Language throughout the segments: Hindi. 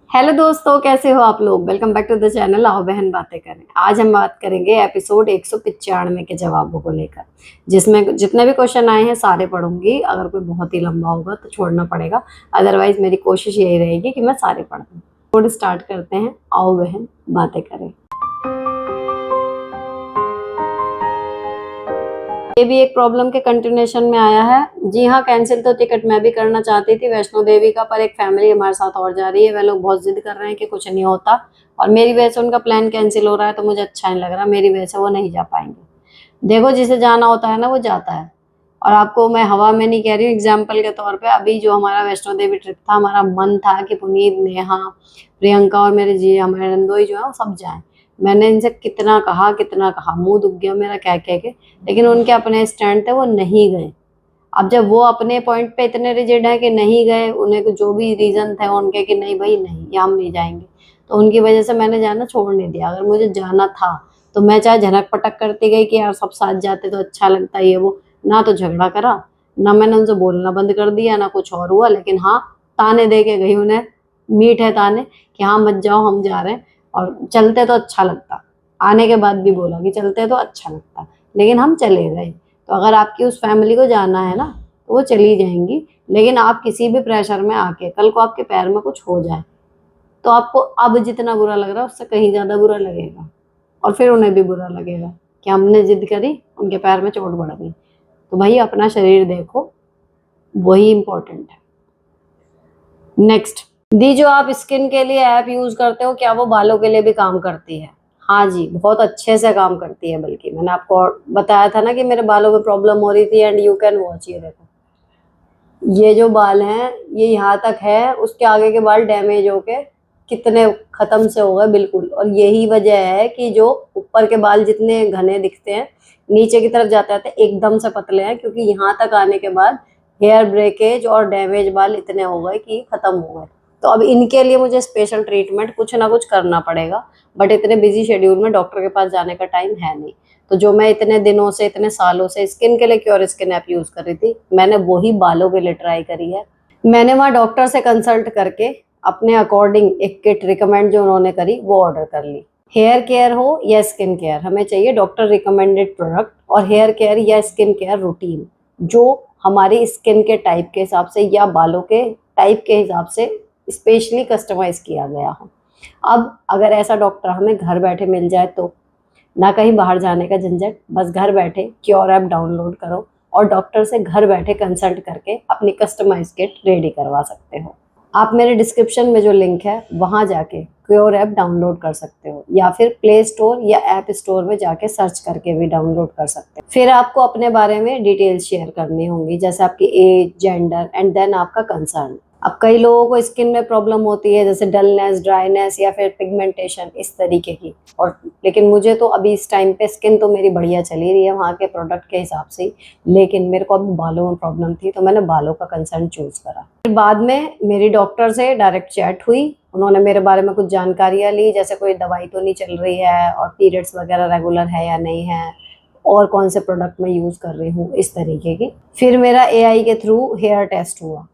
हेलो दोस्तों, कैसे हो आप लोग। Welcome back to the channel आओ बहन बातें करें। आज हम बात करेंगे एपिसोड 195 के जवाबों को लेकर, जिसमें जितने भी क्वेश्चन आए हैं सारे पढ़ूंगी। अगर कोई बहुत ही लंबा होगा तो छोड़ना पड़ेगा, अदरवाइज मेरी कोशिश यही रहेगी कि मैं सारे पढ़ दूँ। एपिसोड स्टार्ट करते हैं, आओ बहन बातें करें। ये भी एक प्रॉब्लम के कंटिन्यूएशन में आया है। जी हाँ, कैंसिल तो टिकट मैं भी करना चाहती थी वैष्णो देवी का, पर एक फैमिली हमारे साथ और जा रही है। वे लोग बहुत जिद कर रहे हैं कि कुछ नहीं होता, और मेरी वजह से उनका प्लान कैंसिल हो रहा है, तो मुझे अच्छा नहीं लग रहा। मेरी वजह से वो नहीं जा पाएंगे। देखो, जिसे जाना होता है ना वो जाता है। और आपको मैं हवा में नहीं कह रही हूँ, एग्जाम्पल के तौर पे अभी जो हमारा वैष्णो देवी ट्रिप था, हमारा मन था कि पुनीत, नेहा, प्रियंका और मेरे जी हमारे नंदोई जो है वो सब जाएं। मैंने इनसे कितना कहा, मुंह दुख गया मेरा कह कह के, लेकिन उनके अपने स्टैंड थे, वो नहीं गए। अब जब वो अपने पॉइंट पे इतने रिजिड है कि नहीं गए, उन्हें जो भी रीजन थे उनके कि नहीं भाई नहीं, ये हम नहीं जाएंगे, तो उनकी वजह से मैंने जाना छोड़ नहीं दिया। अगर मुझे जाना था तो मैं चाहे झनक पटक करती गई कि यार सब साथ जाते तो अच्छा लगता है, ये वो ना तो झगड़ा करा, ना मैंने उनसे बोलना बंद कर दिया, ना कुछ और हुआ। लेकिन हाँ, ताने दे के गई उन्हें, मीठ है ताने कि हाँ मत जाओ, हम जा रहे हैं, और चलते तो अच्छा लगता। आने के बाद भी बोला कि चलते तो अच्छा लगता, लेकिन हम चले गए। तो अगर आपकी उस फैमिली को जाना है ना तो वो चली जाएंगी, लेकिन आप किसी भी प्रेशर में आके कल को आपके पैर में कुछ हो जाए तो आपको अब जितना बुरा लग रहा है उससे कहीं ज्यादा बुरा लगेगा, और फिर उन्हें भी बुरा लगेगा कि हमने जिद करी, उनके पैर में चोट बढ़ गई। तो भाई अपना शरीर देखो, वही इंपॉर्टेंट है। नेक्स्ट, दी जो आप स्किन के लिए ऐप यूज करते हो, क्या वो बालों के लिए भी काम करती है? हाँ जी, बहुत अच्छे से काम करती है। बल्कि मैंने आपको और बताया था ना कि मेरे बालों में प्रॉब्लम हो रही थी, एंड यू कैन वॉच। ये देखो, ये जो बाल हैं ये यहाँ तक है, उसके आगे के बाल डैमेज होके कितने खत्म से हो गए बिल्कुल। और यही वजह है कि जो ऊपर के बाल जितने घने दिखते हैं, नीचे की तरफ जाते जाते एकदम से पतले हैं, क्योंकि यहाँ तक आने के बाद हेयर ब्रेकेज और डैमेज बाल इतने हो गए कि खत्म हो गए। तो अब इनके लिए मुझे स्पेशल ट्रीटमेंट कुछ ना कुछ करना पड़ेगा, बट इतने बिजी शेड्यूल में डॉक्टर के पास जाने का टाइम है नहीं। तो जो मैं इतने दिनों से, इतने सालों से स्किन के लिए क्योर स्किन ऐप यूज कर रही थी, मैंने वही बालों के लिए ट्राई करी है। मैंने वहाँ डॉक्टर से कंसल्ट करके अपने अकॉर्डिंग एक किट रिकमेंड जो उन्होंने करी वो ऑर्डर कर ली। हेयर केयर हो या स्किन केयर, हमें चाहिए डॉक्टर रिकमेंडेड प्रोडक्ट, और हेयर केयर या स्किन केयर रूटीन जो हमारी स्किन के टाइप के हिसाब से या बालों के टाइप के हिसाब से स्पेशली कस्टमाइज किया गया हो। अब अगर ऐसा डॉक्टर हमें घर बैठे मिल जाए तो ना कहीं बाहर जाने का झंझट, बस घर बैठे क्योर ऐप डाउनलोड करो और डॉक्टर से घर बैठे कंसल्ट करके अपनी कस्टमाइज किट रेडी करवा सकते हो। आप मेरे डिस्क्रिप्शन में जो लिंक है वहां जाके क्योर ऐप डाउनलोड कर सकते हो, या फिर प्ले स्टोर या ऐप स्टोर में जाके सर्च करके भी डाउनलोड कर सकते हो। फिर आपको अपने बारे में डिटेल्स शेयर करनी होंगी, जैसे आपकी एज, जेंडर एंड देन आपका कंसर्न। अब कई लोगों को स्किन में प्रॉब्लम होती है, जैसे डलनेस, ड्राइनेस या फिर पिगमेंटेशन, इस तरीके की। और लेकिन मुझे तो अभी इस टाइम पे स्किन तो मेरी बढ़िया चली रही है वहाँ के प्रोडक्ट के हिसाब से ही, लेकिन मेरे को अभी बालों में प्रॉब्लम थी तो मैंने बालों का कंसर्न चूज करा। फिर बाद में मेरी डॉक्टर से डायरेक्ट चैट हुई, उन्होंने मेरे बारे में कुछ जानकारियाँ ली, जैसे कोई दवाई तो नहीं चल रही है, और पीरियड्स वगैरह रेगुलर है या नहीं है, और कौन से प्रोडक्ट मैं यूज कर रही हूँ, इस तरीके की। फिर मेरा एआई के थ्रू हेयर टेस्ट हुआ,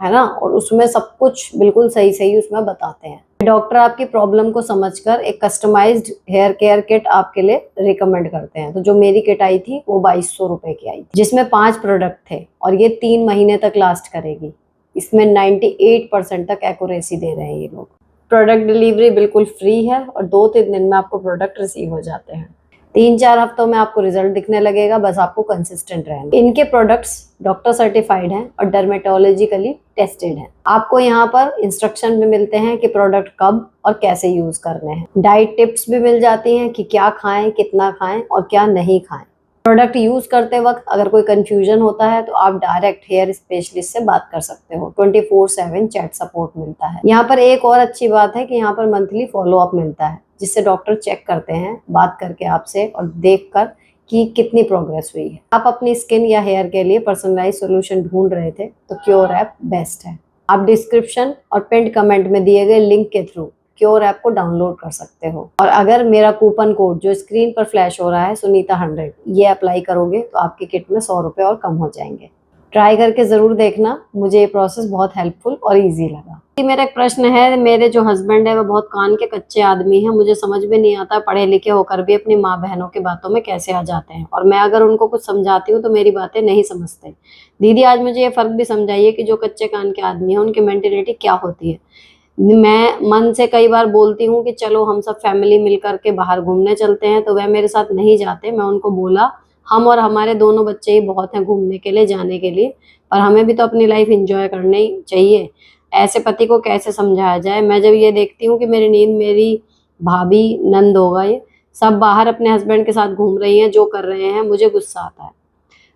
है ना, और उसमें सब कुछ बिल्कुल सही सही उसमें बताते हैं। डॉक्टर आपकी प्रॉब्लम को समझकर एक कस्टमाइज्ड हेयर केयर किट आपके लिए रिकमेंड करते हैं। तो जो मेरी किट आई थी वो 2200 रुपए की आई थी, जिसमें 5 प्रोडक्ट थे, और ये 3 महीने तक लास्ट करेगी। इसमें 98% तक एक्यूरेसी दे रहे हैं ये लोग। प्रोडक्ट डिलीवरी बिल्कुल फ्री है, और 2-3 दिन में आपको प्रोडक्ट रिसीव हो जाते हैं। 3-4 हफ्तों में आपको रिजल्ट दिखने लगेगा, बस आपको कंसिस्टेंट रहना। इनके प्रोडक्ट्स डॉक्टर सर्टिफाइड हैं और डर्मेटोलॉजिकली टेस्टेड हैं। आपको यहाँ पर इंस्ट्रक्शन भी मिलते हैं कि प्रोडक्ट कब और कैसे यूज करने हैं। डाइट टिप्स भी मिल जाती हैं कि क्या खाएं, कितना खाएं और क्या नहीं खाएं। प्रोडक्ट यूज करते वक्त अगर कोई कंफ्यूजन होता है तो आप डायरेक्ट हेयर स्पेशलिस्ट से बात कर सकते हो। 24/7 चैट सपोर्ट मिलता है। यहाँ पर एक और अच्छी बात है कि यहाँ पर मंथली फॉलोअप मिलता है, जिससे डॉक्टर चेक करते हैं बात करके आपसे और देखकर कि कितनी प्रोग्रेस हुई है। आप अपनी स्किन या हेयर के लिए पर्सनलाइज सोल्यूशन ढूंढ रहे थे तो क्योर ऐप बेस्ट है। आप डिस्क्रिप्शन और पिंड कमेंट में दिए गए लिंक के थ्रू क्योर ऐप को डाउनलोड कर सकते हो, और अगर मेरा कूपन कोड जो स्क्रीन पर फ्लैश हो रहा है, सुनीता 100, ये अप्लाई करोगे तो आपकी किट में 100 रुपए और कम हो जाएंगे। ट्राई करके ज़रूर देखना, मुझे ये प्रोसेस बहुत हेल्पफुल और ईजी लगा। मेरा एक प्रश्न है, मेरे जो हस्बैंड है वो बहुत कान के कच्चे आदमी हैं, मुझे समझ में नहीं आता पढ़े लिखे होकर भी अपनी माँ बहनों की बातों में कैसे आ जाते हैं, और मैं अगर उनको कुछ समझाती हूँ तो मेरी बातें नहीं समझते। दीदी आज मुझे ये फ़र्क भी समझाइए कि जो कच्चे कान के आदमी हैं उनकी मेंटेलिटी क्या होती है। मैं मन से कई बार बोलती हूँ कि चलो हम सब फैमिली मिल कर के बाहर घूमने चलते हैं, तो वह मेरे साथ नहीं जाते। मैं उनको बोला, हम और हमारे दोनों बच्चे ही बहुत हैं घूमने के लिए, जाने के लिए, पर हमें भी तो अपनी लाइफ एंजॉय करनी चाहिए। ऐसे पति को कैसे समझाया जाए? मैं जब ये देखती हूँ कि मेरी नींद, मेरी भाभी, नंद होगा, ये सब बाहर अपने हस्बैंड के साथ घूम रही हैं, जो कर रहे हैं, मुझे गुस्सा आता है।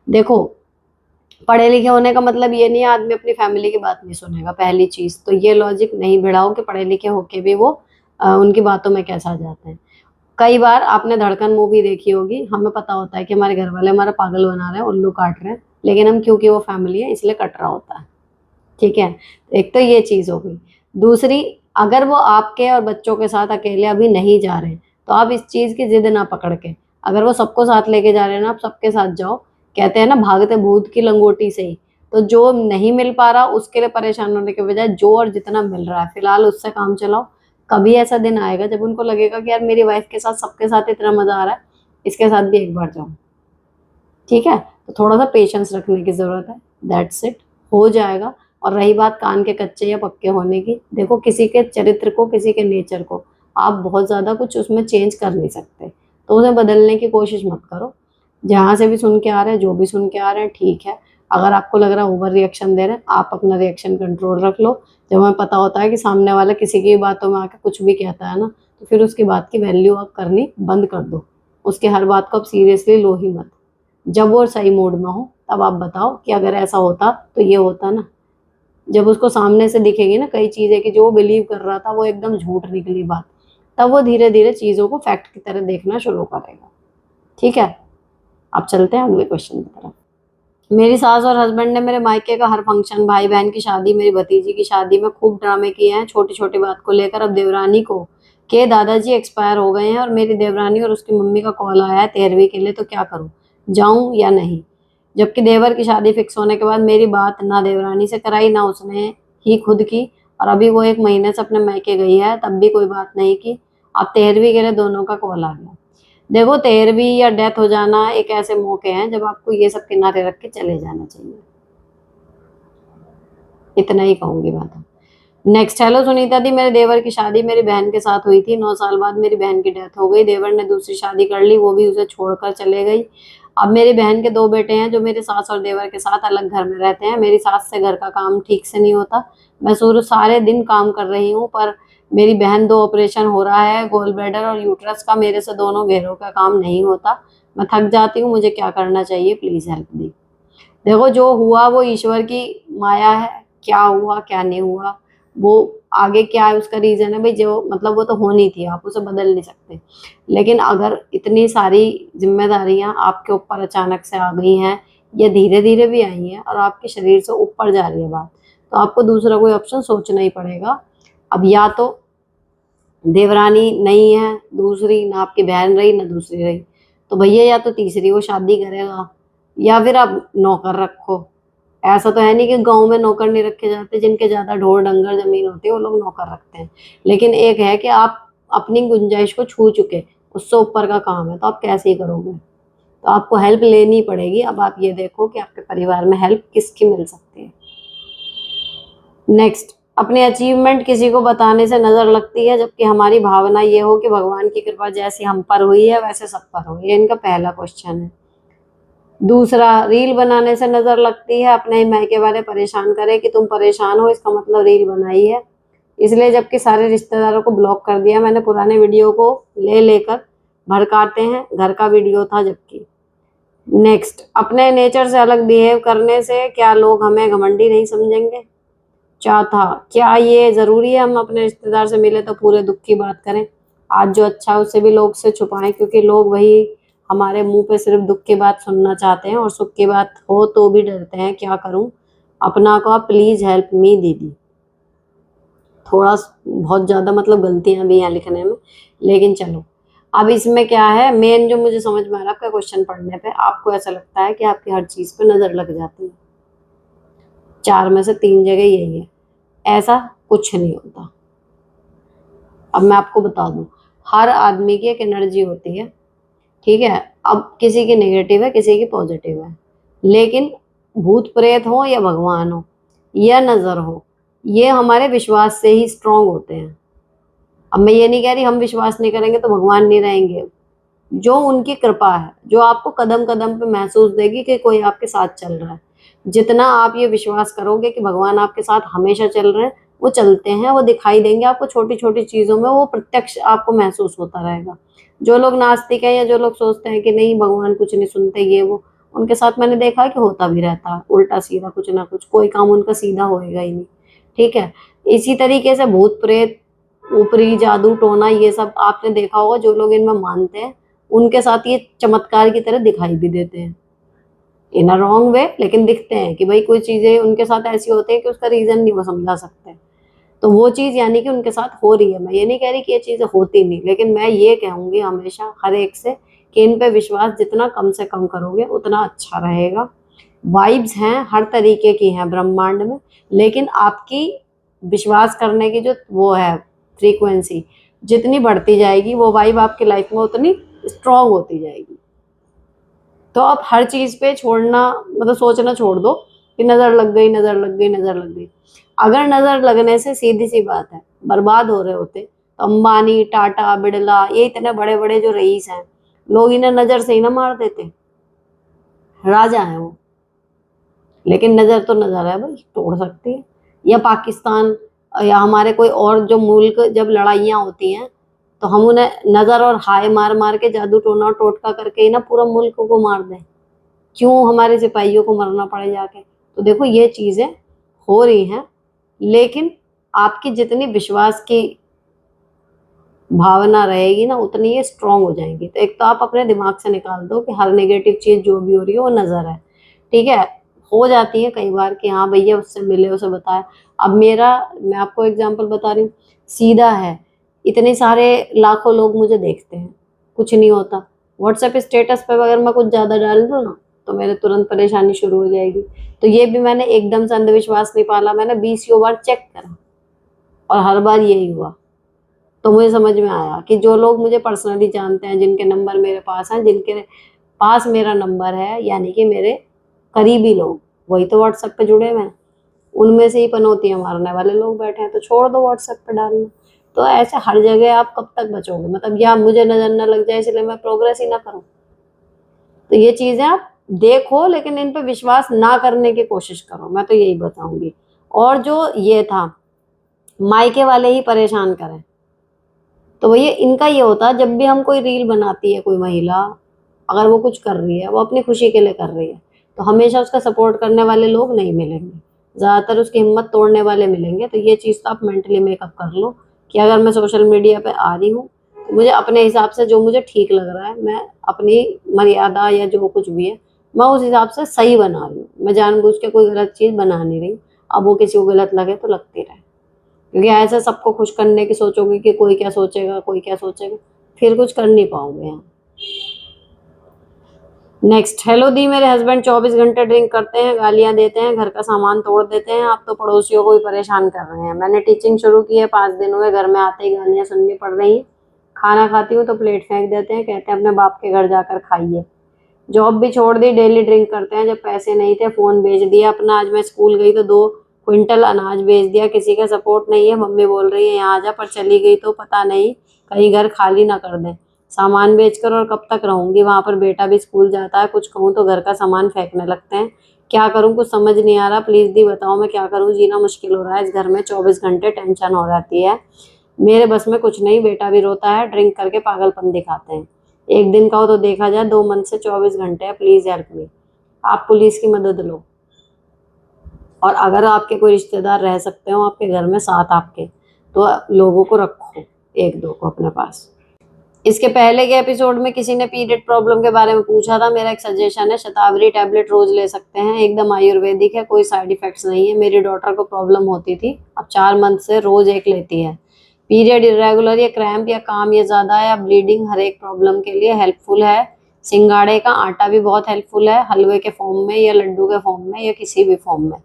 देखो, पढ़े लिखे होने का मतलब ये नहीं है आदमी अपनी फैमिली की बात नहीं सुनेगा। पहली चीज तो ये लॉजिक नहीं भिड़ाओ कि पढ़े लिखे होके भी वो उनकी बातों में कैसा आ जाते हैं। कई बार आपने धड़कन मूवी देखी होगी, हमें पता होता है कि हमारे घर वाले हमारा पागल बना रहे हैं, उल्लू काट रहे हैं, लेकिन हम क्योंकि वो फैमिली है इसलिए कट रहा होता है। ठीक है, एक तो ये चीज हो गई। दूसरी, अगर वो आपके और बच्चों के साथ अकेले अभी नहीं जा रहे, तो आप इस चीज की जिद ना पकड़ के, अगर वो सबको साथ लेके जा रहे हैं ना, आप सबके साथ जाओ। कहते हैं ना, भागते भूत की लंगोटी से ही। तो जो नहीं मिल पा रहा उसके लिए परेशान होने के बजाय जो और जितना मिल रहा है फिलहाल उससे काम चलाओ। कभी ऐसा दिन आएगा जब उनको लगेगा कि यार मेरी वाइफ के साथ सबके साथ इतना मजा आ रहा है, इसके साथ भी एक बार जाओ। ठीक है, तो थोड़ा सा पेशेंस रखने की जरूरत है, दैट्स इट, हो जाएगा। और रही बात कान के कच्चे या पक्के होने की, देखो किसी के चरित्र को, किसी के नेचर को आप बहुत ज़्यादा कुछ उसमें चेंज कर नहीं सकते, तो उसे बदलने की कोशिश मत करो। जहाँ से भी सुन के आ रहे हैं, जो भी सुन के आ रहे हैं, ठीक है। अगर आपको लग रहा है ओवर रिएक्शन दे रहे हैं, आप अपना रिएक्शन कंट्रोल रख लो। जब हमें पता होता है कि सामने वाला किसी की बातों में आके कुछ भी कहता है ना, तो फिर उसकी बात की वैल्यू आप करनी बंद कर दो। उसकी हर बात को आप सीरियसली लो ही मत। जब वो सही मूड में हो तब आप बताओ कि अगर ऐसा होता तो ये होता ना। जब उसको सामने से दिखेगी ना कई चीज़ें कि जो वो बिलीव कर रहा था वो एकदम झूठ निकली बात, तब वो धीरे धीरे चीज़ों को फैक्ट की तरह देखना शुरू करेगा। ठीक है, अब चलते हैं अगले क्वेश्चन की तरफ। मेरी सास और हस्बैंड ने मेरे मायके का हर फंक्शन, भाई बहन की शादी, मेरी भतीजी की शादी में खूब ड्रामे किए हैं, छोटी छोटी बात को लेकर। अब देवरानी को के दादाजी एक्सपायर हो गए हैं और मेरी देवरानी और उसकी मम्मी का कॉल आया है 13वीं के लिए, तो क्या करूं, जाऊं या नहीं? जबकि देवर की शादी फिक्स होने के बाद मेरी बात ना देवरानी से कराई ना उसने ही खुद की, और अभी वो 1 महीने से अपने मायके गई है, तब भी कोई बात नहीं की। अब 13वीं के लिए दोनों का कॉल आ गया। देखो, 13वीं या डेथ हो जाना एक ऐसे मौके हैं जब आपको ये सब किनारे रख के चले जाना चाहिए। इतना ही कहूंगी मैं तो। नेक्स्ट, हेलो सुनीता दी, मेरे देवर की शादी मेरी बहन के साथ हुई थी। 9 साल बाद मेरी बहन की डेथ हो गई। देवर ने दूसरी शादी कर ली, वो भी उसे छोड़कर चले गई। अब मेरी बहन के 2 बेटे हैं जो मेरे सास और देवर के साथ अलग घर में रहते हैं। मेरी सास से घर का काम ठीक से नहीं होता। मैं शुरू सारे दिन काम कर रही हूँ, पर मेरी बहन 2 ऑपरेशन हो रहा है, गोल ब्लैडर और यूट्रस का, मेरे से दोनों घेरों का काम नहीं होता। मैं थक जाती हूँ, मुझे क्या करना चाहिए, प्लीज हेल्प दी। देखो, जो हुआ वो ईश्वर की माया है, क्या हुआ क्या नहीं हुआ वो आगे क्या है उसका रीजन है भाई, जो मतलब वो तो होनी थी, आप उसे बदल नहीं सकते। लेकिन अगर इतनी सारी जिम्मेदारियां आपके ऊपर अचानक से आ गई हैं या धीरे धीरे भी आई हैं और आपके शरीर से ऊपर जा रही है बात, तो आपको दूसरा कोई ऑप्शन सोचना ही पड़ेगा। अब या तो देवरानी नहीं है दूसरी, ना आपकी बहन रही ना दूसरी रही, तो भैया या तो तीसरी वो शादी करेगा, या फिर आप नौकर रखो। ऐसा तो है नहीं कि गांव में नौकर नहीं रखे जाते, जिनके ज्यादा ढोर डंगर जमीन होती है वो लोग नौकर रखते हैं। लेकिन एक है कि आप अपनी गुंजाइश को छू चुके, उससे ऊपर का काम है, तो आप कैसे ही करोगे? तो आपको हेल्प लेनी पड़ेगी। अब आप ये देखो कि आपके परिवार में हेल्प किसकी मिल सकती है। नेक्स्ट, अपने अचीवमेंट किसी को बताने से नजर लगती है, जबकि हमारी भावना ये हो कि भगवान की कृपा जैसी हम पर हुई है वैसे सब पर हो। ये इनका पहला क्वेश्चन है। दूसरा, रील बनाने से नजर लगती है, अपने ही मायके वाले परेशान करे कि तुम परेशान हो, इसका मतलब रील बनाई है इसलिए, जबकि सारे रिश्तेदारों को ब्लॉक कर दिया मैंने, पुराने वीडियो को ले लेकर भड़काते हैं, घर का वीडियो था जबकि। नेक्स्ट, अपने नेचर से अलग बिहेव करने से क्या लोग हमें घमंडी नहीं समझेंगे? चौथा, क्या ये जरूरी है हम अपने रिश्तेदार से मिले तो पूरे दुख की बात करें? आज जो अच्छा है उससे भी लोग से छुपाएं, क्योंकि लोग वही हमारे मुंह पे सिर्फ दुख की बात सुनना चाहते हैं, और सुख की बात हो तो भी डरते हैं। क्या करूं? अपना को प्लीज हेल्प मी दीदी। थोड़ा बहुत ज्यादा मतलब गलतियां भी हैं लिखने में, लेकिन चलो। अब इसमें क्या है, मेन जो मुझे समझ में आ रहा है आपका क्वेश्चन पढ़ने पे, आपको ऐसा लगता है कि आपकी हर चीज पे नजर लग जाती है। 4 में से 3 जगह यही है। ऐसा कुछ नहीं होता। अब मैं आपको बता दूं, हर आदमी की एक एनर्जी होती है, ठीक है। अब किसी की नेगेटिव है, किसी की पॉजिटिव है, लेकिन भूत प्रेत हो या भगवान हो या नजर हो, ये हमारे विश्वास से ही स्ट्रांग होते हैं। अब मैं ये नहीं कह रही हम विश्वास नहीं करेंगे तो भगवान नहीं रहेंगे। जो उनकी कृपा है, जो आपको कदम कदम पे महसूस देगी कि कोई आपके साथ चल रहा है। जितना आप ये विश्वास करोगे कि भगवान आपके साथ हमेशा चल रहे हैं, वो चलते हैं, वो दिखाई देंगे आपको छोटी छोटी चीजों में, वो प्रत्यक्ष आपको महसूस होता रहेगा। जो लोग नास्तिक हैं या जो लोग सोचते हैं कि नहीं भगवान कुछ नहीं सुनते ये वो, उनके साथ मैंने देखा है कि होता भी रहता है उल्टा सीधा, कुछ ना कुछ, कोई काम उनका सीधा होएगा ही नहीं, ठीक है। इसी तरीके से भूत प्रेत, ऊपरी जादू टोना, ये सब आपने देखा होगा, जो लोग इनमें मानते हैं उनके साथ ये चमत्कार की तरह दिखाई भी देते हैं, इन अ रॉन्ग वे, लेकिन दिखते हैं कि भाई कोई चीजें उनके साथ ऐसी होती है कि उसका रीजन नहीं वो समझा सकते। तो वो चीज यानी कि उनके साथ हो रही है। मैं ये नहीं कह रही कि ये चीजें होती नहीं, लेकिन मैं ये कहूंगी हमेशा हर एक से कि इन पे विश्वास जितना कम से कम करोगे उतना अच्छा रहेगा। वाइब्स हैं हर तरीके की हैं ब्रह्मांड में, लेकिन आपकी विश्वास करने की जो वो है फ्रीक्वेंसी जितनी बढ़ती जाएगी, वो वाइब आपकी लाइफ में उतनी स्ट्रांग होती जाएगी। तो आप हर चीज पे छोड़ना, मतलब सोचना छोड़ दो कि नजर लग गई, नजर लग गई, नजर लग गई। अगर नजर लगने से सीधी सी बात है बर्बाद हो रहे होते तो अंबानी, टाटा, बिड़ला, ये इतने बड़े बड़े जो रईस हैं, लोग इन्हें नजर से ही ना मार देते। राजा है वो, लेकिन नजर तो नजर है भाई, तोड़ सकती है। या पाकिस्तान या हमारे कोई और जो मुल्क, जब लड़ाइयाँ होती हैं तो हम उन्हें नजर और हाय मार मार के, जादू टोना टोटका करके ही ना पूरा मुल्क को मार दें। क्यों हमारे सिपाहियों को मरना पड़े जाके? तो देखो ये चीजें हो रही हैं, लेकिन आपकी जितनी विश्वास की भावना रहेगी ना उतनी ये स्ट्रांग हो जाएंगी। तो एक तो आप अपने दिमाग से निकाल दो कि हर नेगेटिव चीज जो भी हो रही है वो नजर है, ठीक है। हो जाती है कई बार कि हाँ भैया उससे मिले, उसे बताया। अब मेरा, मैं आपको एग्जांपल बता रही हूँ, सीधा है, इतने सारे लाखों लोग मुझे देखते हैं, कुछ नहीं होता। व्हाट्सएप स्टेटस पे अगर मैं कुछ ज्यादा डाल दूँ ना तो मेरे तुरंत परेशानी शुरू हो जाएगी। तो ये भी मैंने एकदम से अंधविश्वास नहीं पाला, मैंने 20 बार चेक करा और हर बार यही हुआ। तो मुझे समझ में आया कि जो लोग मुझे पर्सनली जानते हैं, जिनके नंबर मेरे पास हैं, जिनके पास मेरा नंबर है, यानी कि मेरे करीबी लोग, वही तो व्हाट्सएप पे जुड़े हुए हैं। उनमें से ही पनौतियां मारने वाले लोग बैठे हैं, तो छोड़ दो व्हाट्सएप पे डालना। तो ऐसे हर जगह आप कब तक बचोगे? मतलब या मुझे नजर न लग जाए इसलिए मैं प्रोग्रेस ही ना करूं? तो ये चीजें आप देखो, लेकिन इन पे विश्वास ना करने की कोशिश करो, मैं तो यही बताऊंगी। और जो ये था मायके वाले ही परेशान करें, तो भैया इनका ये होता है, जब भी हम कोई रील बनाती है कोई महिला, अगर वो कुछ कर रही है, वो अपनी खुशी के लिए कर रही है, तो हमेशा उसका सपोर्ट करने वाले लोग नहीं मिलेंगे, ज्यादातर उसकी हिम्मत तोड़ने वाले मिलेंगे। तो ये चीज तो आप मेंटली मेकअप कर लो कि अगर मैं सोशल मीडिया पे आ रही हूँ तो मुझे अपने हिसाब से जो मुझे ठीक लग रहा है, मैं अपनी मर्यादा या जो कुछ भी है मैं उस हिसाब से सही बना रही हूँ। मैं जानबूझ के कोई गलत चीज बना नहीं रही। अब वो किसी को गलत लगे तो लगती रहे, क्योंकि ऐसे सबको खुश करने की सोचोगे कि कोई क्या सोचेगा, कोई क्या सोचेगा, फिर कुछ कर नहीं पाओगे यहाँ। नेक्स्ट, हेलो दी, मेरे हस्बैंड 24 घंटे ड्रिंक करते हैं, गालियां देते हैं, घर का सामान तोड़ देते हैं, आप तो पड़ोसियों को भी परेशान कर रहे हैं। मैंने टीचिंग शुरू की है, 5 दिन हुए, घर में आते ही गालियां सुननी पड़ रही हैं। खाना खाती हूँ तो प्लेट फेंक देते हैं, कहते हैं अपने बाप के घर जाकर खाइए। जॉब भी छोड़ दी, डेली ड्रिंक करते हैं, जब पैसे नहीं थे फोन बेच दिया अपना। आज मैं स्कूल गई तो 2 क्विंटल अनाज बेच दिया। किसी का सपोर्ट नहीं है, मम्मी बोल रही है यहाँ आ जा, पर चली गई तो पता नहीं कहीं घर खाली ना कर दें। सामान बेचकर और कब तक रहूंगी वहां पर? बेटा भी स्कूल जाता है, कुछ कहूँ तो घर का सामान फेंकने लगते हैं। क्या करूँ, कुछ समझ नहीं आ रहा, प्लीज दी बताओ मैं क्या करूँ, जीना मुश्किल हो रहा है इस घर में, 24 घंटे टेंशन हो जाती है, मेरे बस में कुछ नहीं। बेटा भी रोता है, ड्रिंक करके पागलपन दिखाते हैं। एक दिन का हो तो देखा जाए, 2 मंथ से 24 घंटे है, प्लीज हेल्प मी। आप पुलिस की मदद लो, और अगर आपके कोई रिश्तेदार रह सकते हो आपके घर में साथ आपके, तो लोगों को रखो, 1-2 को अपने पास। इसके पहले के एपिसोड में किसी ने पीरियड प्रॉब्लम के बारे में पूछा था। मेरा एक सजेशन है, शतावरी टैबलेट रोज ले सकते हैं, एकदम आयुर्वेदिक है, कोई साइड इफेक्ट्स नहीं है। मेरी डॉटर को प्रॉब्लम होती थी, अब 4 मंथ से रोज एक लेती है। पीरियड इरेगुलर या क्रैम्प या काम या ज्यादा या ब्लीडिंग, हर एक प्रॉब्लम के लिए हेल्पफुल है। सिंगाड़े का आटा भी बहुत हेल्पफुल है, हलवे के फॉर्म में या लड्डू के फॉर्म में या किसी भी फॉर्म में।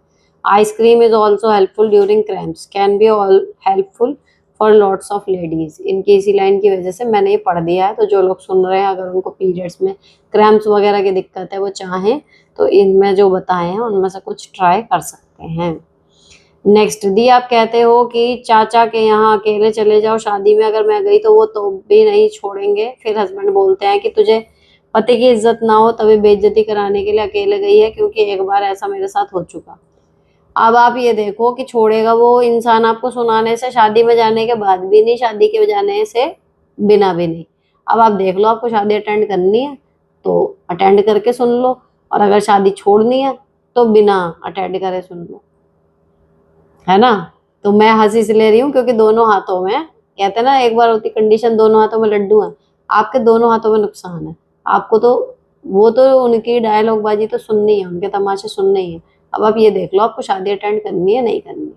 Ice cream is also helpful during cramps, can be all helpful for lots of ladies. इनकी इसी लाइन की वजह से मैंने ये पढ़ दिया है, तो जो लोग सुन रहे हैं अगर उनको पीरियड्स में क्रैम्प्स वगैरह की दिक्कत है वो चाहें तो इनमें जो बताए हैं उनमें से कुछ ट्राई कर सकते हैं। नेक्स्ट दी, आप कहते हो कि चाचा के यहाँ अकेले चले जाओ, शादी में अगर मैं गई तो वो तो भी नहीं छोड़ेंगे। फिर हस्बैंड बोलते हैं कि तुझे पति की इज्जत ना हो तभी बेइज्जती कराने के लिए अकेले गई है, क्योंकि एक बार ऐसा मेरे साथ हो चुका। अब आप ये देखो कि छोड़ेगा वो इंसान आपको सुनाने से, शादी में जाने के बाद भी नहीं, शादी के जाने से बिना भी नहीं। अब आप देख लो, आपको शादी अटेंड करनी है तो अटेंड करके सुन लो, और अगर शादी छोड़नी है तो बिना अटेंड करे सुन लो, है ना। तो मैं हंसी से ले रही हूँ क्योंकि दोनों हाथों में, कहते हैं ना एक बार होती कंडीशन दोनों हाथों में लड्डू है, आपके दोनों हाथों में नुकसान है। आपको तो वो तो उनकी डायलॉग बाजी तो सुननी है, उनके तमाशे सुनने ही है। अब आप ये देख लो, आपको शादी अटेंड करनी है नहीं करनी।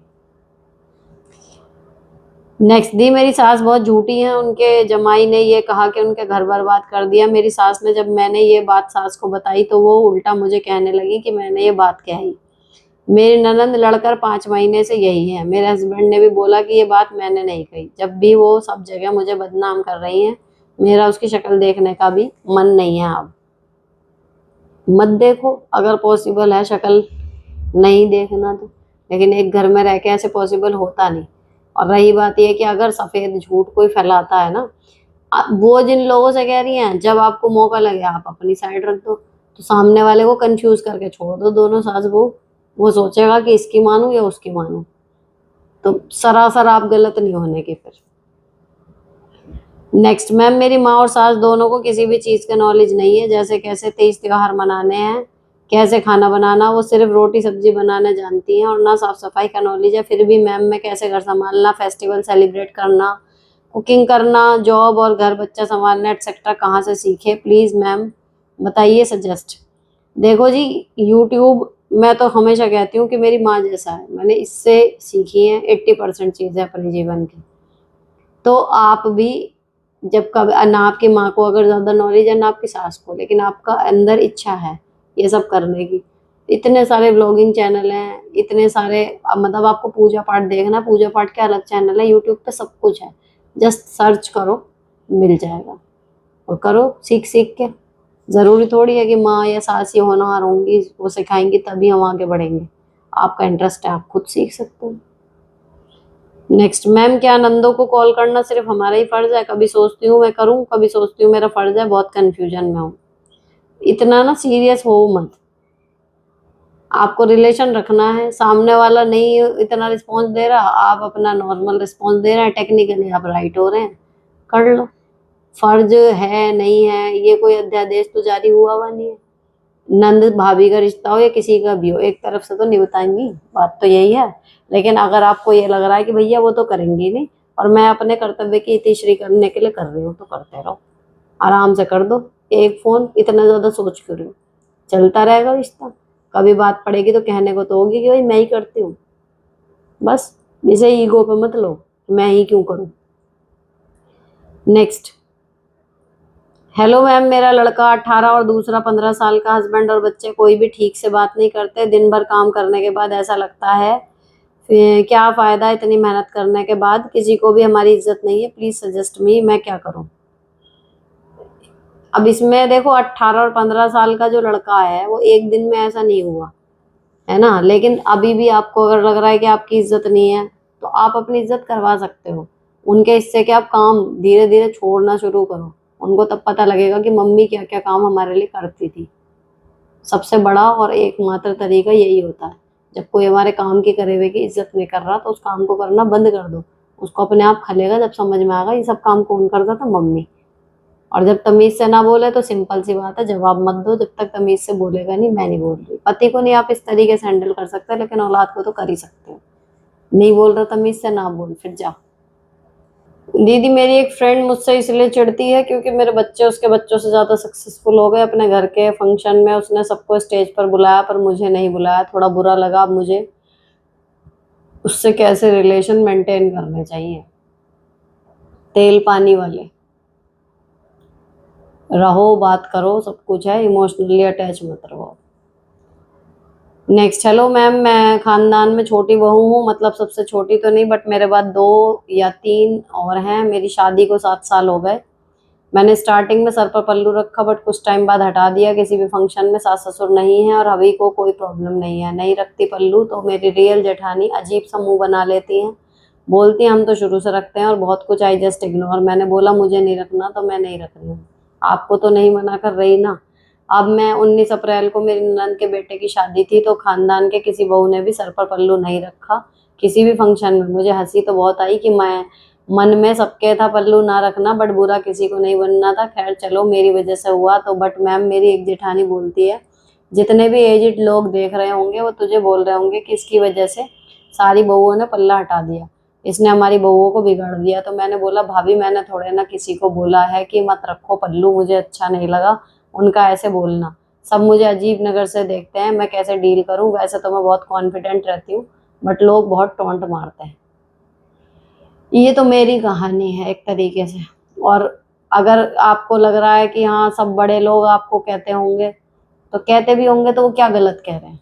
नेक्स्ट दी, मेरी सास बहुत झूठी है, उनके जमाई ने ये कहा कि उनके घर बर्बाद कर दिया। मेरी सास ने, जब मैंने ये बात सास को बताई तो वो उल्टा मुझे कहने लगी कि मैंने ये बात कही। मेरी ननंद लड़कर 5 महीने से यही है। मेरे हस्बैंड ने भी बोला कि ये बात मैंने नहीं कही। जब भी वो सब जगह मुझे बदनाम कर रही हैं, मेरा उसकी शक्ल देखने का भी मन नहीं है। अब मत देखो, अगर पॉसिबल है शक्ल नहीं देखना तो, लेकिन एक घर में रह के ऐसे पॉसिबल होता नहीं। और रही बात ये कि अगर सफेद झूठ कोई फैलाता है ना, वो जिन लोगों से कह रही हैं, जब आपको मौका लगे आप अपनी साइड रख दो, तो सामने वाले को कंफ्यूज करके छोड़ दो दोनों सास बहू। वो सोचेगा कि इसकी मानूं या उसकी मानूं, तो सरासर आप गलत नहीं होने के फिर। नेक्स्ट मैम, मेरी माँ और सास दोनों को किसी भी चीज़ का नॉलेज नहीं है, जैसे कैसे 23 त्योहार मनाने हैं, कैसे खाना बनाना, वो सिर्फ रोटी सब्जी बनाना जानती हैं और ना साफ सफाई का नॉलेज है। फिर भी मैम, मैं कैसे घर संभालना, फेस्टिवल सेलिब्रेट करना, कुकिंग करना, जॉब और घर बच्चा संभालना एक्सेट्रा कहाँ से सीखे, प्लीज़ मैम बताइए, सजेस्ट। देखो जी, यूट्यूब, मैं तो हमेशा कहती हूँ कि मेरी माँ जैसा है, मैंने इससे सीखी है 80% चीज़ें अपने जीवन की। तो आप भी, जब कभी ना आपकी माँ को अगर ज़्यादा नॉलेज है ना आपकी सास को, लेकिन आपका अंदर इच्छा है ये सब करने की, इतने सारे ब्लॉगिंग चैनल हैं, इतने सारे, अब मतलब आपको पूजा पाठ देखना, पूजा पाठ के अलग चैनल है, यूट्यूब पे सब कुछ है, जस्ट सर्च करो मिल जाएगा, और करो सीख सीख के। ज़रूरी थोड़ी है कि माँ या सास ये होनहार होंगी वो सिखाएंगी तभी हम आगे बढ़ेंगे। आपका इंटरेस्ट है, आप खुद सीख सकते हो। नेक्स्ट मैम, क्या नंदों को कॉल करना सिर्फ हमारा ही फर्ज है? कभी सोचती हूँ मैं करूँ, कभी सोचती हूँ मेरा फर्ज है, बहुत कंफ्यूजन में हूँ। इतना ना सीरियस हो मत, आपको रिलेशन रखना है, सामने वाला नहीं इतना रिस्पॉन्स दे रहा, आप अपना नॉर्मल रिस्पॉन्स दे रहे हैं, टेक्निकली आप राइट हो रहे हैं, कर लो। फर्ज है नहीं है, ये कोई अध्यादेश तो जारी हुआ नहीं है। नंद भाभी का रिश्ता हो या किसी का भी हो, एक तरफ से तो निभाएंगी, बात तो यही है। लेकिन अगर आपको ये लग रहा है कि भैया वो तो करेंगी नहीं और मैं अपने कर्तव्य की इतिश्री करने के लिए कर रही हूँ, तो करते रहो, आराम से कर दो। एक फोन, इतना ज्यादा सोच क्यों रहे हो, चलता रहेगा रिश्ता। कभी बात पड़ेगी तो कहने को तो होगी कि भाई मैं ही करती हूँ, बस इसे ईगो पे मत लो, मैं ही क्यों करूँ। नेक्स्ट, हेलो मैम, मेरा लड़का 18 और दूसरा 15 साल का, हस्बैंड और बच्चे कोई भी ठीक से बात नहीं करते, दिन भर काम करने के बाद ऐसा लगता है फिर क्या फ़ायदा इतनी मेहनत करने के बाद, किसी को भी हमारी इज्जत नहीं है, प्लीज़ सजेस्ट मी, मैं क्या करूं। अब इसमें देखो, 18 और 15 साल का जो लड़का है वो एक दिन में ऐसा नहीं हुआ है ना, लेकिन अभी भी आपको अगर लग रहा है कि आपकी इज्जत नहीं है तो आप अपनी इज्जत करवा सकते हो उनके हिस्से के। आप काम धीरे धीरे छोड़ना शुरू करो, उनको तब पता लगेगा कि मम्मी क्या क्या काम हमारे लिए करती थी। सबसे बड़ा और एकमात्र तरीका यही होता है, जब कोई हमारे काम की करे हुए की इज्जत नहीं कर रहा तो उस काम को करना बंद कर दो, उसको अपने आप खलेगा, जब समझ में आएगा ये सब काम कौन करता था, मम्मी। और जब तमीज से ना बोले तो सिंपल सी बात है, जवाब मत दो, जब तक तमीज से बोलेगा नहीं, मैं नहीं बोल रही। पति को नहीं आप इस तरीके से हैंडल कर सकते, लेकिन औलाद को तो कर ही सकते हो। नहीं बोल रहा तमीज से, ना बोल, फिर जा। दीदी, मेरी एक फ्रेंड मुझसे इसलिए चिढ़ती है क्योंकि मेरे बच्चे उसके बच्चों से ज्यादा सक्सेसफुल हो गए अपने घर के फंक्शन में, उसने सबको स्टेज पर बुलाया पर मुझे नहीं बुलाया, थोड़ा बुरा लगा। अब मुझे उससे कैसे रिलेशन मेंटेन करने चाहिए? तेल पानी वाले रहो, बात करो, सब कुछ है, इमोशनली अटैच मत रहो। नेक्स्ट, हेलो मैम, मैं खानदान में छोटी बहू हूँ, मतलब सबसे छोटी तो नहीं, बट मेरे बाद 2 या 3 और हैं। मेरी शादी को 7 साल हो गए। मैंने स्टार्टिंग में सर पर पल्लू रखा, बट कुछ टाइम बाद हटा दिया। किसी भी फंक्शन में सास ससुर नहीं है और अभी को कोई प्रॉब्लम नहीं है। नहीं रखती पल्लू तो मेरी रियल जेठानी अजीब सा मुंह बना लेती हैं, बोलती हैं हम तो शुरू से रखते हैं और बहुत कुछ आई जस्ट इग्नोर। मैंने बोला मुझे नहीं रखना तो मैं नहीं रख रही हूँ, आपको तो नहीं मना कर रही ना। अब मैं 19 अप्रैल को मेरी ननद के बेटे की शादी थी, तो खानदान के किसी बहू ने भी सर पर पल्लू नहीं रखा किसी भी फंक्शन में। मुझे हंसी तो बहुत आई कि मैं मन में सबके था पल्लू ना रखना, बट बुरा किसी को नहीं बनना था। खैर चलो, मेरी वजह से हुआ तो। बट मैम, मेरी एक जेठानी बोलती है जितने भी एजिड लोग देख रहे होंगे वो तुझे बोल रहे होंगे कि इसकी वजह से सारी बहुओं ने पल्ला हटा दिया, इसने हमारी बहुओं को बिगाड़ दिया। तो मैंने बोला भाभी, मैंने थोड़े ना किसी को बोला है कि मत रखो पल्लू, मुझे अच्छा नहीं लगा उनका ऐसे बोलना। सब मुझे अजीब नज़र से देखते हैं, मैं कैसे डील करूं? वैसे तो मैं बहुत कॉन्फिडेंट रहती हूँ, बट लोग बहुत टॉन्ट मारते हैं। ये तो मेरी कहानी है एक तरीके से। और अगर आपको लग रहा है कि हाँ सब बड़े लोग आपको कहते होंगे, तो कहते भी होंगे तो वो क्या गलत कह रहे हैं,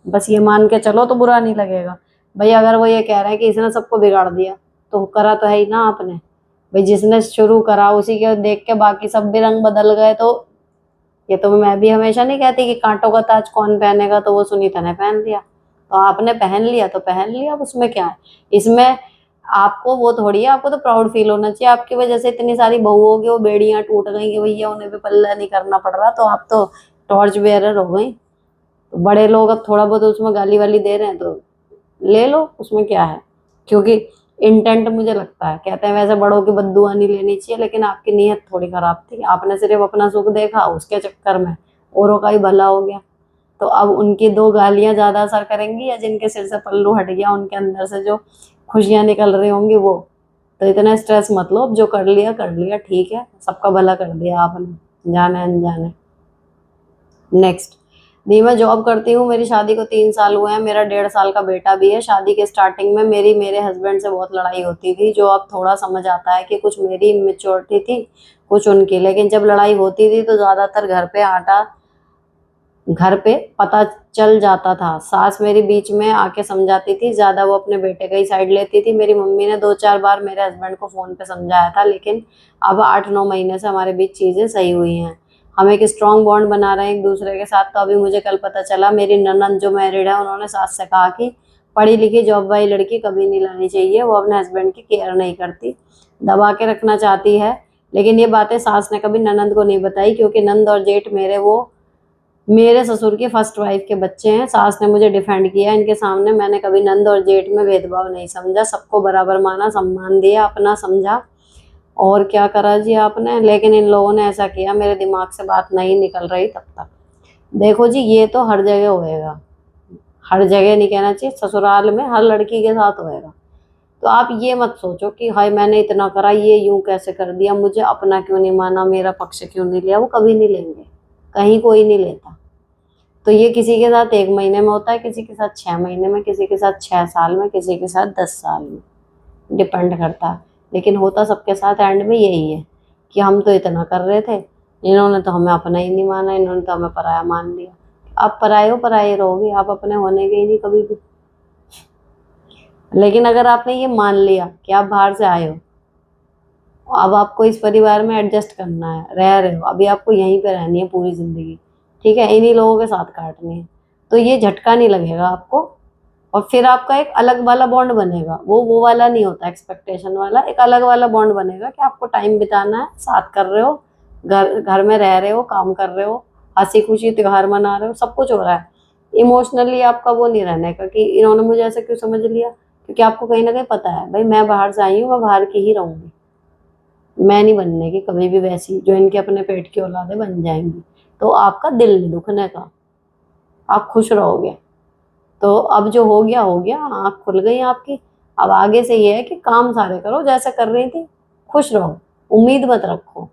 बस ये मान के चलो तो बुरा नहीं लगेगा। भाई अगर वो ये कह रहे हैं कि इसने सबको बिगाड़ दिया, तो करा तो है ही ना आपने। भाई जिसने शुरू करा उसी के देख के बाकी सब भी रंग बदल गए। तो ये तो मैं भी हमेशा नहीं कहती कि कांटों का ताज कौन पहनेगा, तो वो सुनीता ने पहन लिया, तो आपने पहन लिया तो पहन लिया, अब उसमें क्या है। इसमें आपको वो थोड़ी है, आपको तो प्राउड फील होना चाहिए। आपकी वजह से इतनी सारी बहू होगी, वो बेड़ियां टूट गई कि भैया उन्हें भी पल्ला नहीं करना पड़ रहा, तो आप तो टॉर्च बेयरर हो गई। तो बड़े लोग अब थोड़ा बहुत उसमें गाली वाली दे रहे हैं तो ले लो, उसमें क्या है। क्योंकि इंटेंट मुझे लगता है, कहते हैं वैसे बड़ों की बद्दुआ नहीं लेनी चाहिए, लेकिन आपकी नीयत थोड़ी खराब थी। आपने सिर्फ अपना सुख देखा, उसके चक्कर में औरों का ही भला हो गया। तो अब उनकी 2 गालियां ज्यादा असर करेंगी, या जिनके सिर से पल्लू हट गया उनके अंदर से जो खुशियां निकल रही होंगी वो। तो इतना स्ट्रेस मत लो, अब जो कर लिया ठीक है, सबका भला कर दिया आपने जाने अनजाने। नेक्स्ट, दी मैं जॉब करती हूँ, मेरी शादी को 3 साल हुए हैं, मेरा 1.5 साल का बेटा भी है। शादी के स्टार्टिंग में मेरी मेरे हस्बैंड से बहुत लड़ाई होती थी, जो अब थोड़ा समझ आता है कि कुछ मेरी इमेच्योरिटी थी, कुछ उनकी। लेकिन जब लड़ाई होती थी तो ज्यादातर घर पे पता चल जाता था। सास मेरी बीच में आके समझाती थी, ज्यादा वो अपने बेटे का ही साइड लेती थी। मेरी मम्मी ने 2-4 बार मेरे हस्बैंड को फोन पे समझाया था, लेकिन अब 8-9 महीने से हमारे बीच चीजें सही हुई हैं। हम एक स्ट्रांग बॉन्ड बना रहे हैं एक दूसरे के साथ। तो अभी मुझे कल पता चला, मेरी ननद जो मैरिड है उन्होंने सास से कहा कि पढ़ी लिखी जॉब वाली लड़की कभी नहीं लानी चाहिए, वो अपने हस्बैंड की केयर नहीं करती, दबा के रखना चाहती है। लेकिन ये बातें सास ने कभी ननद को नहीं बताई, क्योंकि नंद और जेठ मेरे ससुर की फर्स्ट वाइफ के बच्चे हैं। सास ने मुझे डिफेंड किया इनके सामने। मैंने कभी नंद और जेठ में भेदभाव नहीं समझा, सबको बराबर माना, सम्मान दिया, अपना समझा। और क्या करा जी आपने। लेकिन इन लोगों ने ऐसा किया, मेरे दिमाग से बात नहीं निकल रही तब तक। देखो जी, ये तो हर जगह होएगा, हर जगह नहीं कहना चाहिए, ससुराल में हर लड़की के साथ होएगा। तो आप ये मत सोचो कि हाय मैंने इतना करा, ये यूं कैसे कर दिया, मुझे अपना क्यों नहीं माना, मेरा पक्ष क्यों नहीं लिया। वो कभी नहीं लेंगे, कहीं कोई नहीं लेता। तो ये किसी के साथ 1 महीने में होता है, किसी के साथ 6 महीने में, किसी के साथ 6 साल में, किसी के साथ 10 साल में, डिपेंड करता है। लेकिन होता सबके साथ एंड में यही है कि हम तो इतना कर रहे थे, इन्होंने तो हमें अपना ही नहीं माना, इन्होंने तो हमें पराया मान लिया। आप पराये हो, पराये रहोगे, आप अपने होने के ही नहीं कभी भी। लेकिन अगर आपने ये मान लिया कि आप बाहर से आए हो, अब आपको इस परिवार में एडजस्ट करना है, रह रहे हो, अभी आपको यहीं पे रहनी है पूरी जिंदगी, ठीक है, इन्हीं लोगों के साथ काटनी है, तो ये झटका नहीं लगेगा आपको। और फिर आपका एक अलग वाला बॉन्ड बनेगा, वो वाला नहीं होता एक्सपेक्टेशन वाला, एक अलग वाला बॉन्ड बनेगा कि आपको टाइम बिताना है, साथ कर रहे हो, घर घर में रह रहे हो, काम कर रहे हो, हंसी खुशी त्योहार मना रहे हो, सब कुछ हो रहा है। इमोशनली आपका वो नहीं रहने का कि इन्होंने मुझे ऐसे क्यों समझ लिया, क्योंकि आपको कहीं ना कहीं पता है भाई मैं बाहर से आई हूँ, मैं बाहर की ही रहूंगी, मैं नहीं बनने की कभी भी वैसी जो इनके अपने पेट की औलादे बन जाएंगी। तो आपका दिल नहीं दुखने का, आप खुश रहोगे। तो अब जो हो गया, आँख खुल गई आपकी। अब आगे से ये है कि काम सारे करो जैसे कर रही थी, खुश रहो, उम्मीद मत रखो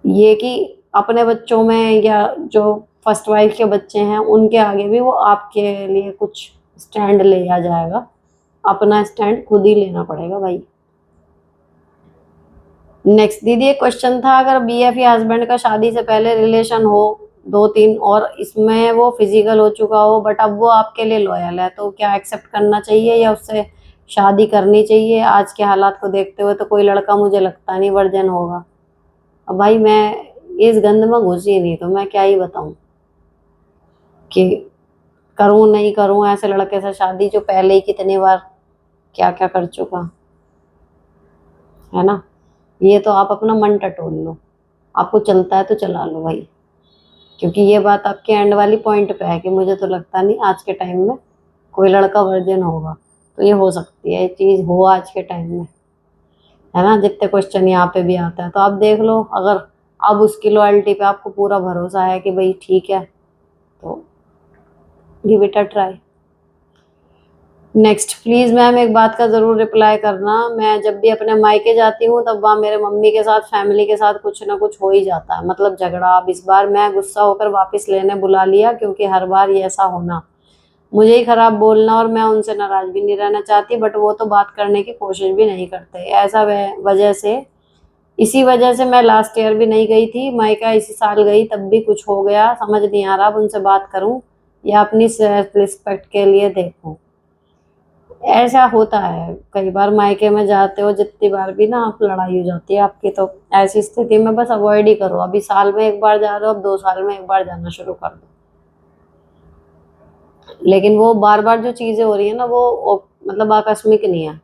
ये कि अपने बच्चों में या जो फर्स्ट वाइफ के बच्चे हैं उनके आगे भी वो आपके लिए कुछ स्टैंड ले आ जाएगा। अपना स्टैंड खुद ही लेना पड़ेगा भाई। नेक्स्ट दीदी, एक क्वेश्चन था, अगर बीएफ या हस्बैंड का शादी से पहले रिलेशन हो 2-3 और इसमें वो फिजिकल हो चुका हो, बट अब वो आपके लिए लॉयल है, तो क्या एक्सेप्ट करना चाहिए या उससे शादी करनी चाहिए? आज के हालात को देखते हुए तो कोई लड़का मुझे लगता नहीं वर्जन होगा। अब भाई मैं इस गंद में घुसी नहीं, तो मैं क्या ही बताऊं कि करूं नहीं करूं ऐसे लड़के से शादी जो पहले ही कितनी बार क्या क्या कर चुका है ना। ये तो आप अपना मन टटोल लो, आपको चलता है तो चला लो भाई, क्योंकि ये बात आपके एंड वाली पॉइंट पे है कि मुझे तो लगता नहीं आज के टाइम में कोई लड़का वर्जिन होगा। तो ये हो सकती है, ये चीज़ हो आज के टाइम में, है ना। जितने क्वेश्चन यहाँ पे भी आता है तो आप देख लो, अगर अब उसकी लॉयल्टी पे आपको पूरा भरोसा है कि भाई ठीक है, तो give it a try. Next, please ma'am एक बात का ज़रूर रिप्लाई करना, मैं जब भी अपने मायके जाती हूँ तब वहाँ मेरे मम्मी के साथ, फैमिली के साथ कुछ ना कुछ हो ही जाता है, मतलब झगड़ा। अब इस बार मैं गुस्सा होकर वापस लेने बुला लिया, क्योंकि हर बार ये ऐसा होना, मुझे ही खराब बोलना, और मैं उनसे नाराज़ भी नहीं रहना चाहती, बट वो तो बात करने की कोशिश भी नहीं करते। ऐसा वजह से, इसी वजह से मैं लास्ट ईयर भी नहीं गई थी मायका, इसी साल गई तब भी कुछ हो गया, समझ नहीं आ रहा अब उनसे बात करूं या अपनी सेल्फ रिस्पेक्ट के लिए देखूं। ऐसा होता है कई बार, मायके में जाते हो जितनी बार भी ना, आप लड़ाई हो जाती है आपकी, तो ऐसी स्थिति में बस अवॉइड ही करो। अभी साल में एक बार जा रहे हो, अब 2 साल में एक बार जाना शुरू कर दो। लेकिन वो बार बार जो चीजें हो रही है ना, वो मतलब आकस्मिक नहीं है,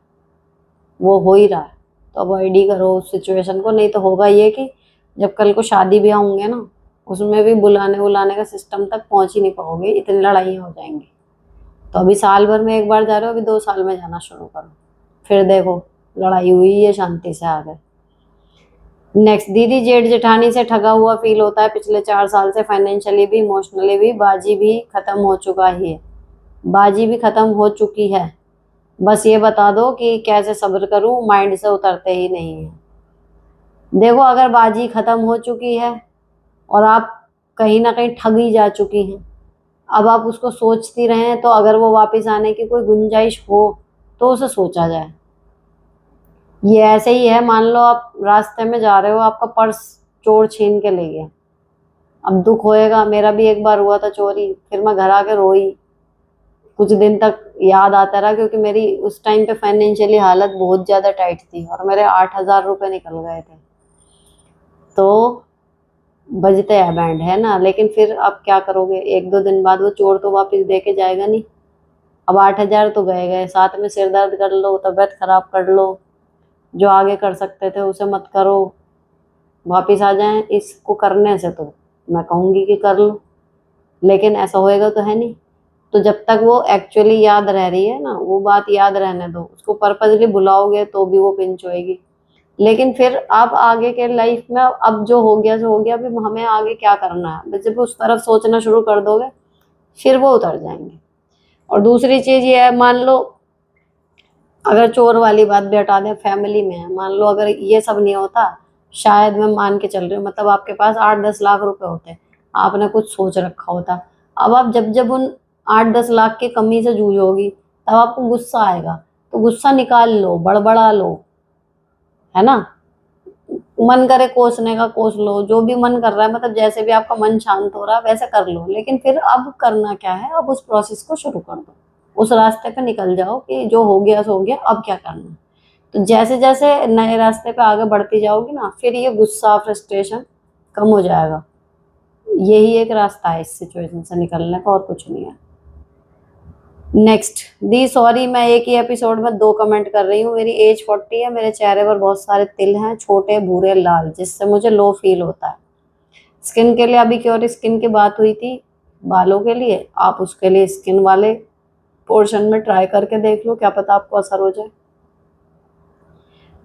वो हो ही रहा है, तो अवॉइड ही करो उस सिचुएशन को। नहीं तो होगा ये कि जब कल को शादी ब्याह होंगे ना, उसमें भी बुलाने बुलाने का सिस्टम तक पहुंच ही नहीं पाओगे, इतनी लड़ाइयाँ हो जाएंगी। तो अभी साल भर में एक बार जा रहे हो, अभी 2 साल में जाना शुरू करो, फिर देखो लड़ाई हुई है शांति से आ गए। नेक्स्ट, दीदी जेठ जेठानी से ठगा हुआ फील होता है पिछले 4 साल से, फाइनेंशियली भी इमोशनली भी, बाजी भी खत्म हो चुका ही है, बाजी भी खत्म हो चुकी है, बस ये बता दो कि कैसे सब्र करूं, माइंड से उतरते ही नहीं है। देखो, अगर बाजी खत्म हो चुकी है और आप कहीं ना कहीं ठगी जा चुकी हैं, अब आप उसको सोचती रहें, तो अगर वो वापस आने की कोई गुंजाइश हो तो उसे सोचा जाए। ये ऐसे ही है, मान लो आप रास्ते में जा रहे हो, आपका पर्स चोर छीन के ले गया, अब दुख होएगा, मेरा भी एक बार हुआ था चोरी, फिर मैं घर आके रोई, कुछ दिन तक याद आता रहा, क्योंकि मेरी उस टाइम पे फाइनेंशियली हालत बहुत ज़्यादा टाइट थी और मेरे 8,000 रुपये निकल गए थे। तो बजते हैं बैंड, है ना। लेकिन फिर आप क्या करोगे, 1-2 दिन बाद वो चोर तो वापस दे के जाएगा नहीं। अब 8,000 तो गए गए, साथ में सिर दर्द कर लो, तबीयत खराब कर लो, जो आगे कर सकते थे उसे मत करो, वापिस आ जाएं। इसको करने से तो मैं कहूँगी कि कर लो, लेकिन ऐसा होएगा तो है नहीं। तो जब तक वो एक्चुअली याद रह रही है ना, वो बात याद रहने दो, उसको पर्पजली बुलाओगे तो भी वो पिंच होएगी। लेकिन फिर आप आगे के लाइफ में, अब जो हो गया सो हो गया, अभी हमें आगे क्या करना है, जब उस तरफ सोचना शुरू कर दोगे फिर वो उतर जाएंगे। और दूसरी चीज ये है, मान लो अगर चोर वाली बात भी हटा दें, फैमिली में है, मान लो अगर ये सब नहीं होता, शायद मैं मान के चल रही हूँ, मतलब आपके पास 8-10 लाख रुपए होते, आपने कुछ सोच रखा होता। अब आप जब जब उन 8-10 लाख की कमी से जूझोगी, तब आपको गुस्सा आएगा, तो गुस्सा निकाल लो, बड़बड़ा लो, है ना। मन करे कोसने का कोस लो, जो भी मन कर रहा है, मतलब जैसे भी आपका मन शांत हो रहा है वैसे कर लो। लेकिन फिर अब करना क्या है, अब उस प्रोसेस को शुरू कर दो, उस रास्ते पे निकल जाओ कि जो हो गया सो हो गया, अब क्या करना है। तो जैसे जैसे नए रास्ते पे आगे बढ़ती जाओगी ना, फिर ये गुस्सा फ्रस्ट्रेशन कम हो जाएगा। यही एक रास्ता है इस सिचुएशन से निकलने का, और कुछ नहीं है। नेक्स्ट, दी सॉरी, मैं एक ही एपिसोड में 2 कमेंट कर रही हूँ। मेरी एज 40 है, मेरे चेहरे पर बहुत सारे तिल हैं, छोटे भूरे लाल, जिससे मुझे लो फील होता है। स्किन के लिए, अभी क्योर स्किन की बात हुई थी, बालों के लिए, आप उसके लिए स्किन वाले पोर्शन में ट्राई करके देख लो, क्या पता आपको असर हो जाए।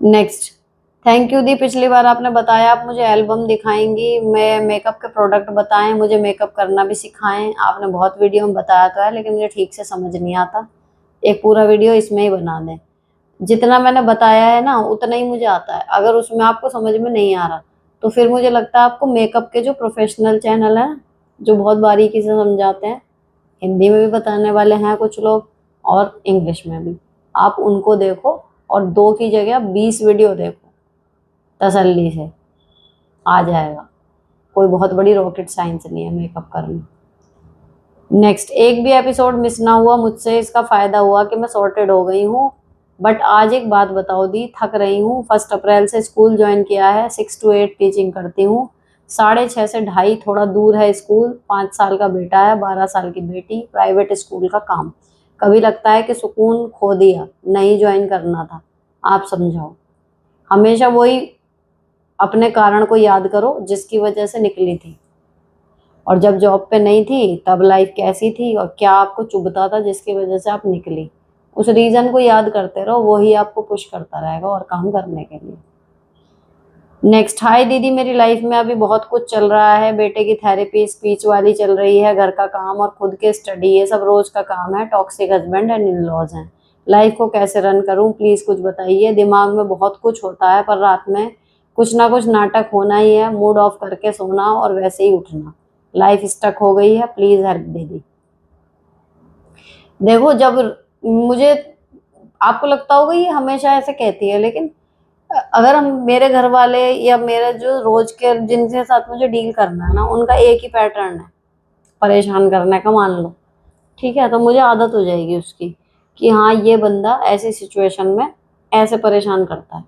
नेक्स्ट, थैंक यू दी, पिछली बार आपने बताया आप मुझे एल्बम दिखाएंगी, मैं मेकअप के प्रोडक्ट बताएं, मुझे मेकअप करना भी सिखाएं। आपने बहुत वीडियो में बताया तो है, लेकिन मुझे ठीक से समझ नहीं आता, एक पूरा वीडियो इसमें ही बना दें। जितना मैंने बताया है ना, उतना ही मुझे आता है। अगर उसमें आपको समझ में नहीं आ रहा, तो फिर मुझे लगता है आपको मेकअप के जो प्रोफेशनल चैनल हैं, जो बहुत बारीकी से समझाते हैं, हिंदी में भी बताने वाले हैं कुछ लोग और इंग्लिश में भी, आप उनको देखो, और 2 की जगह 20 वीडियो देखो, तसल्ली से आ जाएगा। कोई बहुत बड़ी रॉकेट साइंस नहीं है मेकअप करना। नेक्स्ट, एक भी एपिसोड मिस ना हुआ मुझसे, इसका फायदा हुआ कि मैं सॉर्टेड हो गई हूँ। बट आज एक बात बताओ दी, थक रही हूँ। 1 अप्रैल से स्कूल ज्वाइन किया है, 6 to 8 टीचिंग करती हूँ। 6:30 से 2:30 थोड़ा दूर है स्कूल। 5 साल का बेटा है, 12 साल की बेटी, प्राइवेट स्कूल का काम। कभी लगता है कि सुकून खो दिया, नहीं ज्वाइन करना था। आप समझाओ। हमेशा वही अपने कारण को याद करो जिसकी वजह से निकली थी, और जब जॉब पे नहीं थी तब लाइफ कैसी थी और क्या आपको चुभता था जिसकी वजह से आप निकली। उस रीजन को याद करते रहो, वही आपको पुश करता रहेगा और काम करने के लिए। नेक्स्ट, हाय दीदी, मेरी लाइफ में अभी बहुत कुछ चल रहा है। बेटे की थेरेपी, स्पीच वाली चल रही है, घर का काम और खुद के स्टडी, ये सब रोज का काम है। Toxic husband and in laws हैं। लाइफ को कैसे रन करूं, प्लीज कुछ बताइए। दिमाग में बहुत कुछ होता है पर रात में कुछ ना कुछ नाटक होना ही है। मूड ऑफ करके सोना और वैसे ही उठना। लाइफ स्टक हो गई है, प्लीज हेल्प दीदी। देखो, जब मुझे, आपको लगता होगा ये हमेशा ऐसे कहती है, लेकिन अगर हम, मेरे घर वाले या मेरे जो रोज के जिनके साथ मुझे डील करना है ना, उनका एक ही पैटर्न है परेशान करने का, मान लो। ठीक है, तो मुझे आदत हो जाएगी उसकी कि हाँ, ये बंदा ऐसी सिचुएशन में ऐसे परेशान करता है।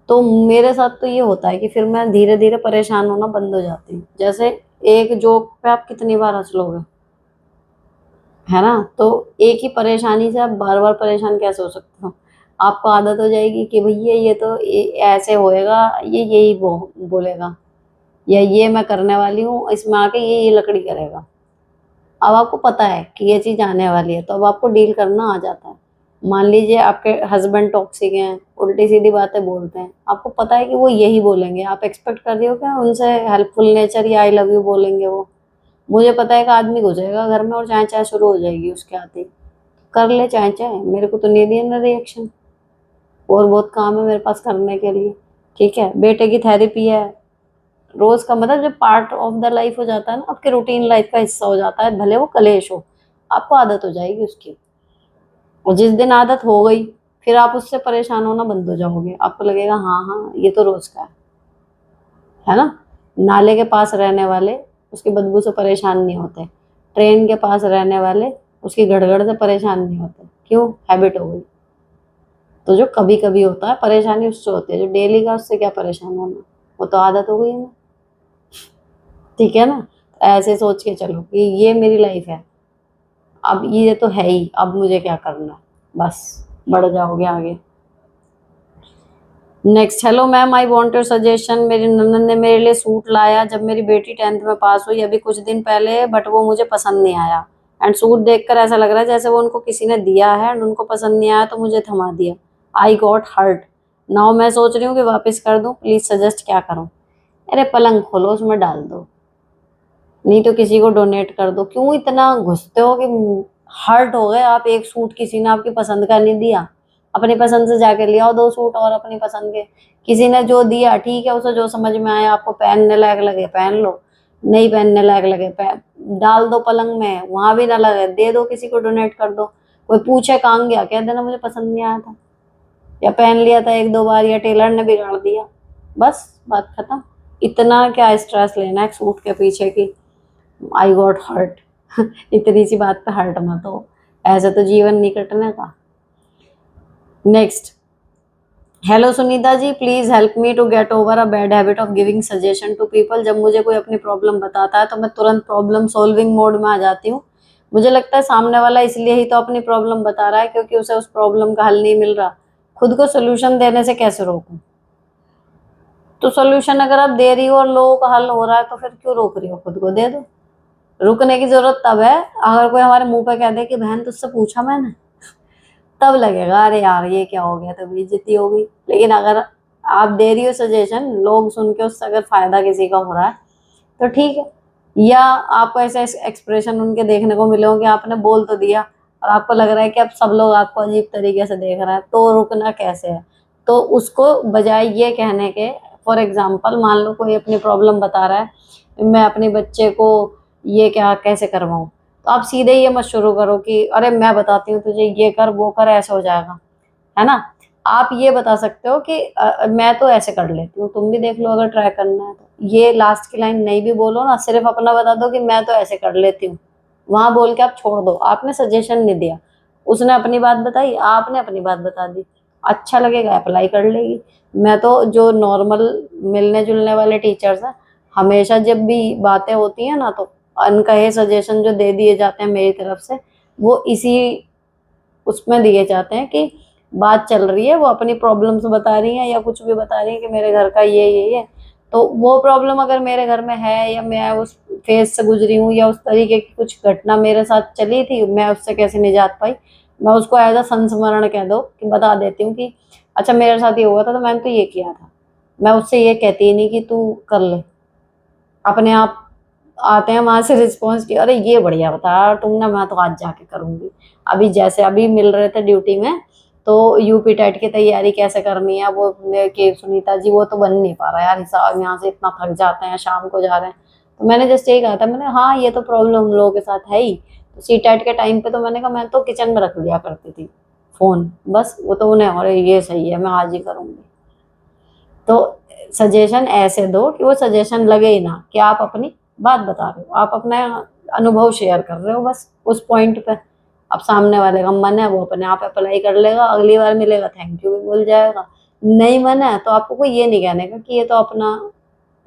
तो मेरे साथ तो ये होता है कि फिर मैं धीरे धीरे परेशान होना बंद हो जाती हूँ। जैसे एक जोक पे आप कितनी बार हंस लोगे, है ना? तो एक ही परेशानी से आप बार बार परेशान कैसे हो सकते हो? आपको आदत हो जाएगी कि भैया ये तो ऐसे होएगा, ये यही बोलेगा, या ये मैं करने वाली हूँ, इसमें आके ये लकड़ी करेगा। अब आपको पता है कि ये चीज आने वाली है, तो अब आपको डील करना आ जाता है। मान लीजिए आपके हस्बैंड टॉक्सिक हैं, उल्टी सीधी बातें बोलते हैं, आपको पता है कि वो यही बोलेंगे, आप एक्सपेक्ट कर रही हो क्या उनसे हेल्पफुल नेचर या आई लव यू बोलेंगे वो? मुझे पता है कि आदमी घुसेगा घर में और चाय चाय शुरू हो जाएगी उसके आते ही। कर ले चाय चाय, मेरे को तो नहीं दिया ना रिएक्शन, और बहुत काम है मेरे पास करने के लिए। ठीक है, बेटे की थेरेपी है, रोज का, मतलब जब पार्ट ऑफ द लाइफ हो जाता है ना, आपके रूटीन लाइफ का हिस्सा हो जाता है, भले वो कलेश हो, आपको आदत हो जाएगी उसकी। और जिस दिन आदत हो गई, फिर आप उससे परेशान होना बंद हो जाओगे। आपको लगेगा हाँ हाँ, ये तो रोज का है ना? नाले के पास रहने वाले उसकी बदबू से परेशान नहीं होते, ट्रेन के पास रहने वाले उसकी गड़गड़ से परेशान नहीं होते। क्यों? हैबिट हो गई। तो जो कभी कभी होता है परेशानी उससे होती है, जो डेली का उससे क्या परेशान होना, वो तो आदत हो गई है ना। ठीक है ना? तो ऐसे सोच के चलो कि ये मेरी लाइफ है, अब ये तो है ही, अब मुझे क्या करना है, बस बढ़ जाओगे आगे। Next, hello ma'am, I want your suggestion. मेरी ननद ने मेरे लिए सूट लाया जब मेरी बेटी 10th में पास हुई, अभी कुछ दिन पहले, बट वो मुझे पसंद नहीं आया। एंड सूट देखकर ऐसा लग रहा है जैसे वो उनको किसी ने दिया है, एंड उनको पसंद नहीं आया तो मुझे थमा दिया। आई गॉट हर्ट। नाउ मैं सोच रही हूँ कि वापस कर दूँ, प्लीज सजेस्ट क्या करूँ। अरे पलंग खोलो, उसमें डाल दो, नहीं तो किसी को डोनेट कर दो। क्यों इतना घुसते हो कि हर्ट हो गए आप? एक सूट किसी ने आपकी पसंद का नहीं दिया, अपनी पसंद से जाके ले आओ 2 सूट और अपनी पसंद के। किसी ने जो दिया ठीक है, उसे जो समझ में आया, आपको पहनने लायक लगे पहन लो, नहीं पहनने लायक लगे डाल दो पलंग में, वहां भी ना लगे दे दो, किसी को डोनेट कर दो। कोई पूछे कहाँ गया, कह देना मुझे पसंद नहीं आया था, या पहन लिया था 1-2 बार, या टेलर ने बिगाड़ दिया, बस बात खत्म। इतना क्या स्ट्रेस लेना है सूट के पीछे की? I got hurt. इतनी सी बात पे हर्ट मत हो, ऐसे तो जीवन नहीं कटने का। Next, hello Sunita ji, please help me to get over a bad habit of giving suggestion to people. जब मुझे कोई अपनी प्रॉब्लम बताता है तो मैं तुरंत प्रॉब्लम सॉल्विंग मोड में आ जाती हूँ। मुझे लगता है सामने वाला इसलिए ही तो अपनी प्रॉब्लम बता रहा है क्योंकि उसे उस प्रॉब्लम का हल नहीं मिल रहा। खुद को सोल्यूशन देने से कैसे रोकूं? तो सोल्यूशन अगर आप दे रही हो और लोगों का हल हो रहा है तो फिर क्यों रोक रही हो? खुद को दे दो। रुकने की जरूरत तब है अगर कोई हमारे मुंह पे कह दे कि बहन तुझसे पूछा मैंने, तब लगेगा अरे यार ये क्या हो गया, तो बेइज्जती हो गई। लेकिन अगर आप दे रही हो सजेशन, लोग सुन के उससे अगर फायदा किसी का हो रहा है तो ठीक है। या आपको ऐसे एक्सप्रेशन उनके देखने को मिले हो कि आपने बोल तो दिया और आपको लग रहा है कि अब सब लोग आपको अजीब तरीके से देख रहे हैं, तो रुकना कैसे है? तो उसको बजाय ये कहने के, फॉर एग्जाम्पल मान लो कोई अपनी प्रॉब्लम बता रहा है, मैं अपने बच्चे को ये क्या कैसे करवाऊं, तो आप सीधे ये मत शुरू करो कि अरे मैं बताती हूँ तुझे, ये कर वो कर, ऐसा हो जाएगा, है ना? आप ये बता सकते हो कि मैं तो ऐसे कर लेती हूँ, तुम भी देख लो अगर ट्राई करना है तो। ये लास्ट की लाइन नहीं भी बोलो ना, सिर्फ अपना बता दो कि मैं तो ऐसे कर लेती हूँ, वहां बोल के आप छोड़ दो। आपने सजेशन नहीं दिया, उसने अपनी बात बताई, आपने अपनी बात बता दी, अच्छा लगेगा अप्लाई कर लेगी। मैं तो जो नॉर्मल मिलने जुलने वाले टीचर्स हैं, हमेशा जब भी बातें होती हैं ना, तो अनकहे सजेशन जो दे दिए जाते हैं मेरी तरफ से, वो इसी उसमें दिए जाते हैं कि बात चल रही है, वो अपनी प्रॉब्लम्स बता रही हैं या कुछ भी बता रही है कि मेरे घर का ये है, तो वो प्रॉब्लम अगर मेरे घर में है या मैं उस फेज से गुजरी हूँ या उस तरीके की कुछ घटना मेरे साथ चली थी, मैं उससे कैसे निजात पाई, मैं उसको एज अ संस्मरण कह दो कि बता देती हूँ कि अच्छा मेरे साथ ये हुआ था तो मैंने तो ये किया था। मैं उससे ये कहती ही नहीं कि तू कर ले, अपने आप आते हैं वहां से रिस्पॉन्स की, अरे ये बढ़िया बता तुमने, मैं तो आज जाके करूंगी। अभी जैसे अभी मिल रहे थे ड्यूटी में, तो यूपी टेट की तैयारी कैसे करनी है वो के सुनीता जी, वो तो बन नहीं पा रहा यार हिसाब, यहाँ से इतना थक जाते हैं, शाम को जा रहे हैं। तो मैंने जस्ट यही कहा था, मैंने हाँ ये तो प्रॉब्लम हम लोगों के साथ है ही। तो सी टेट के टाइम पे तो मैंने कहा मैं तो किचन में रख लिया करती थी फोन, बस वो तो उन्हें अरे ये सही है मैं आज ही करूंगी। तो सजेशन ऐसे दो कि वो सजेशन लगे ही ना कि आप अपनी बात बता रहे हो, आप अपना अनुभव शेयर कर रहे हो बस उस पॉइंट पे। अब सामने वाले का मन है वो अपने आप अप्लाई कर लेगा, अगली बार मिलेगा थैंक यू भी बोल जाएगा। नहीं मन है तो आपको कोई ये नहीं कहने का कि ये तो अपना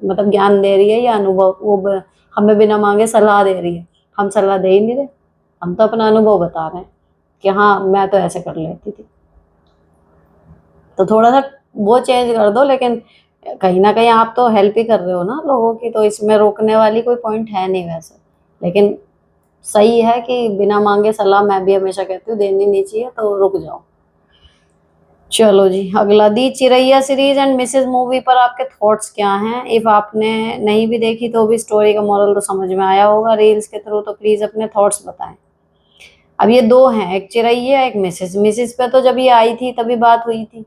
मतलब ज्ञान दे रही है या अनुभव, हमें बिना मांगे सलाह दे रही है। हम सलाह दे ही नहीं रहे, हम तो अपना अनुभव बता रहे हैं कि हाँ मैं तो ऐसे कर लेती थी। तो थोड़ा सा वो चेंज कर दो, लेकिन कहीं ना कहीं आप तो हेल्प ही कर रहे हो ना लोगों की, तो इसमें रोकने वाली कोई पॉइंट है नहीं वैसे। लेकिन सही है कि बिना मांगे सलाह मैं भी हमेशा कहती हूँ देनी नहीं चाहिए, तो रुक जाओ। चलो जी, अगला दी चिरैया सीरीज एंड मिसेज मूवी पर आपके थॉट्स क्या हैं? इफ आपने नहीं भी देखी तो भी स्टोरी का मोरल तो समझ में आया होगा रील्स के थ्रू, तो प्लीज अपने थॉट्स बताएं। अब ये दो हैं, एक चिरैया एक मिसेज। मिसेज पे तो जब ये आई थी तभी बात हुई थी,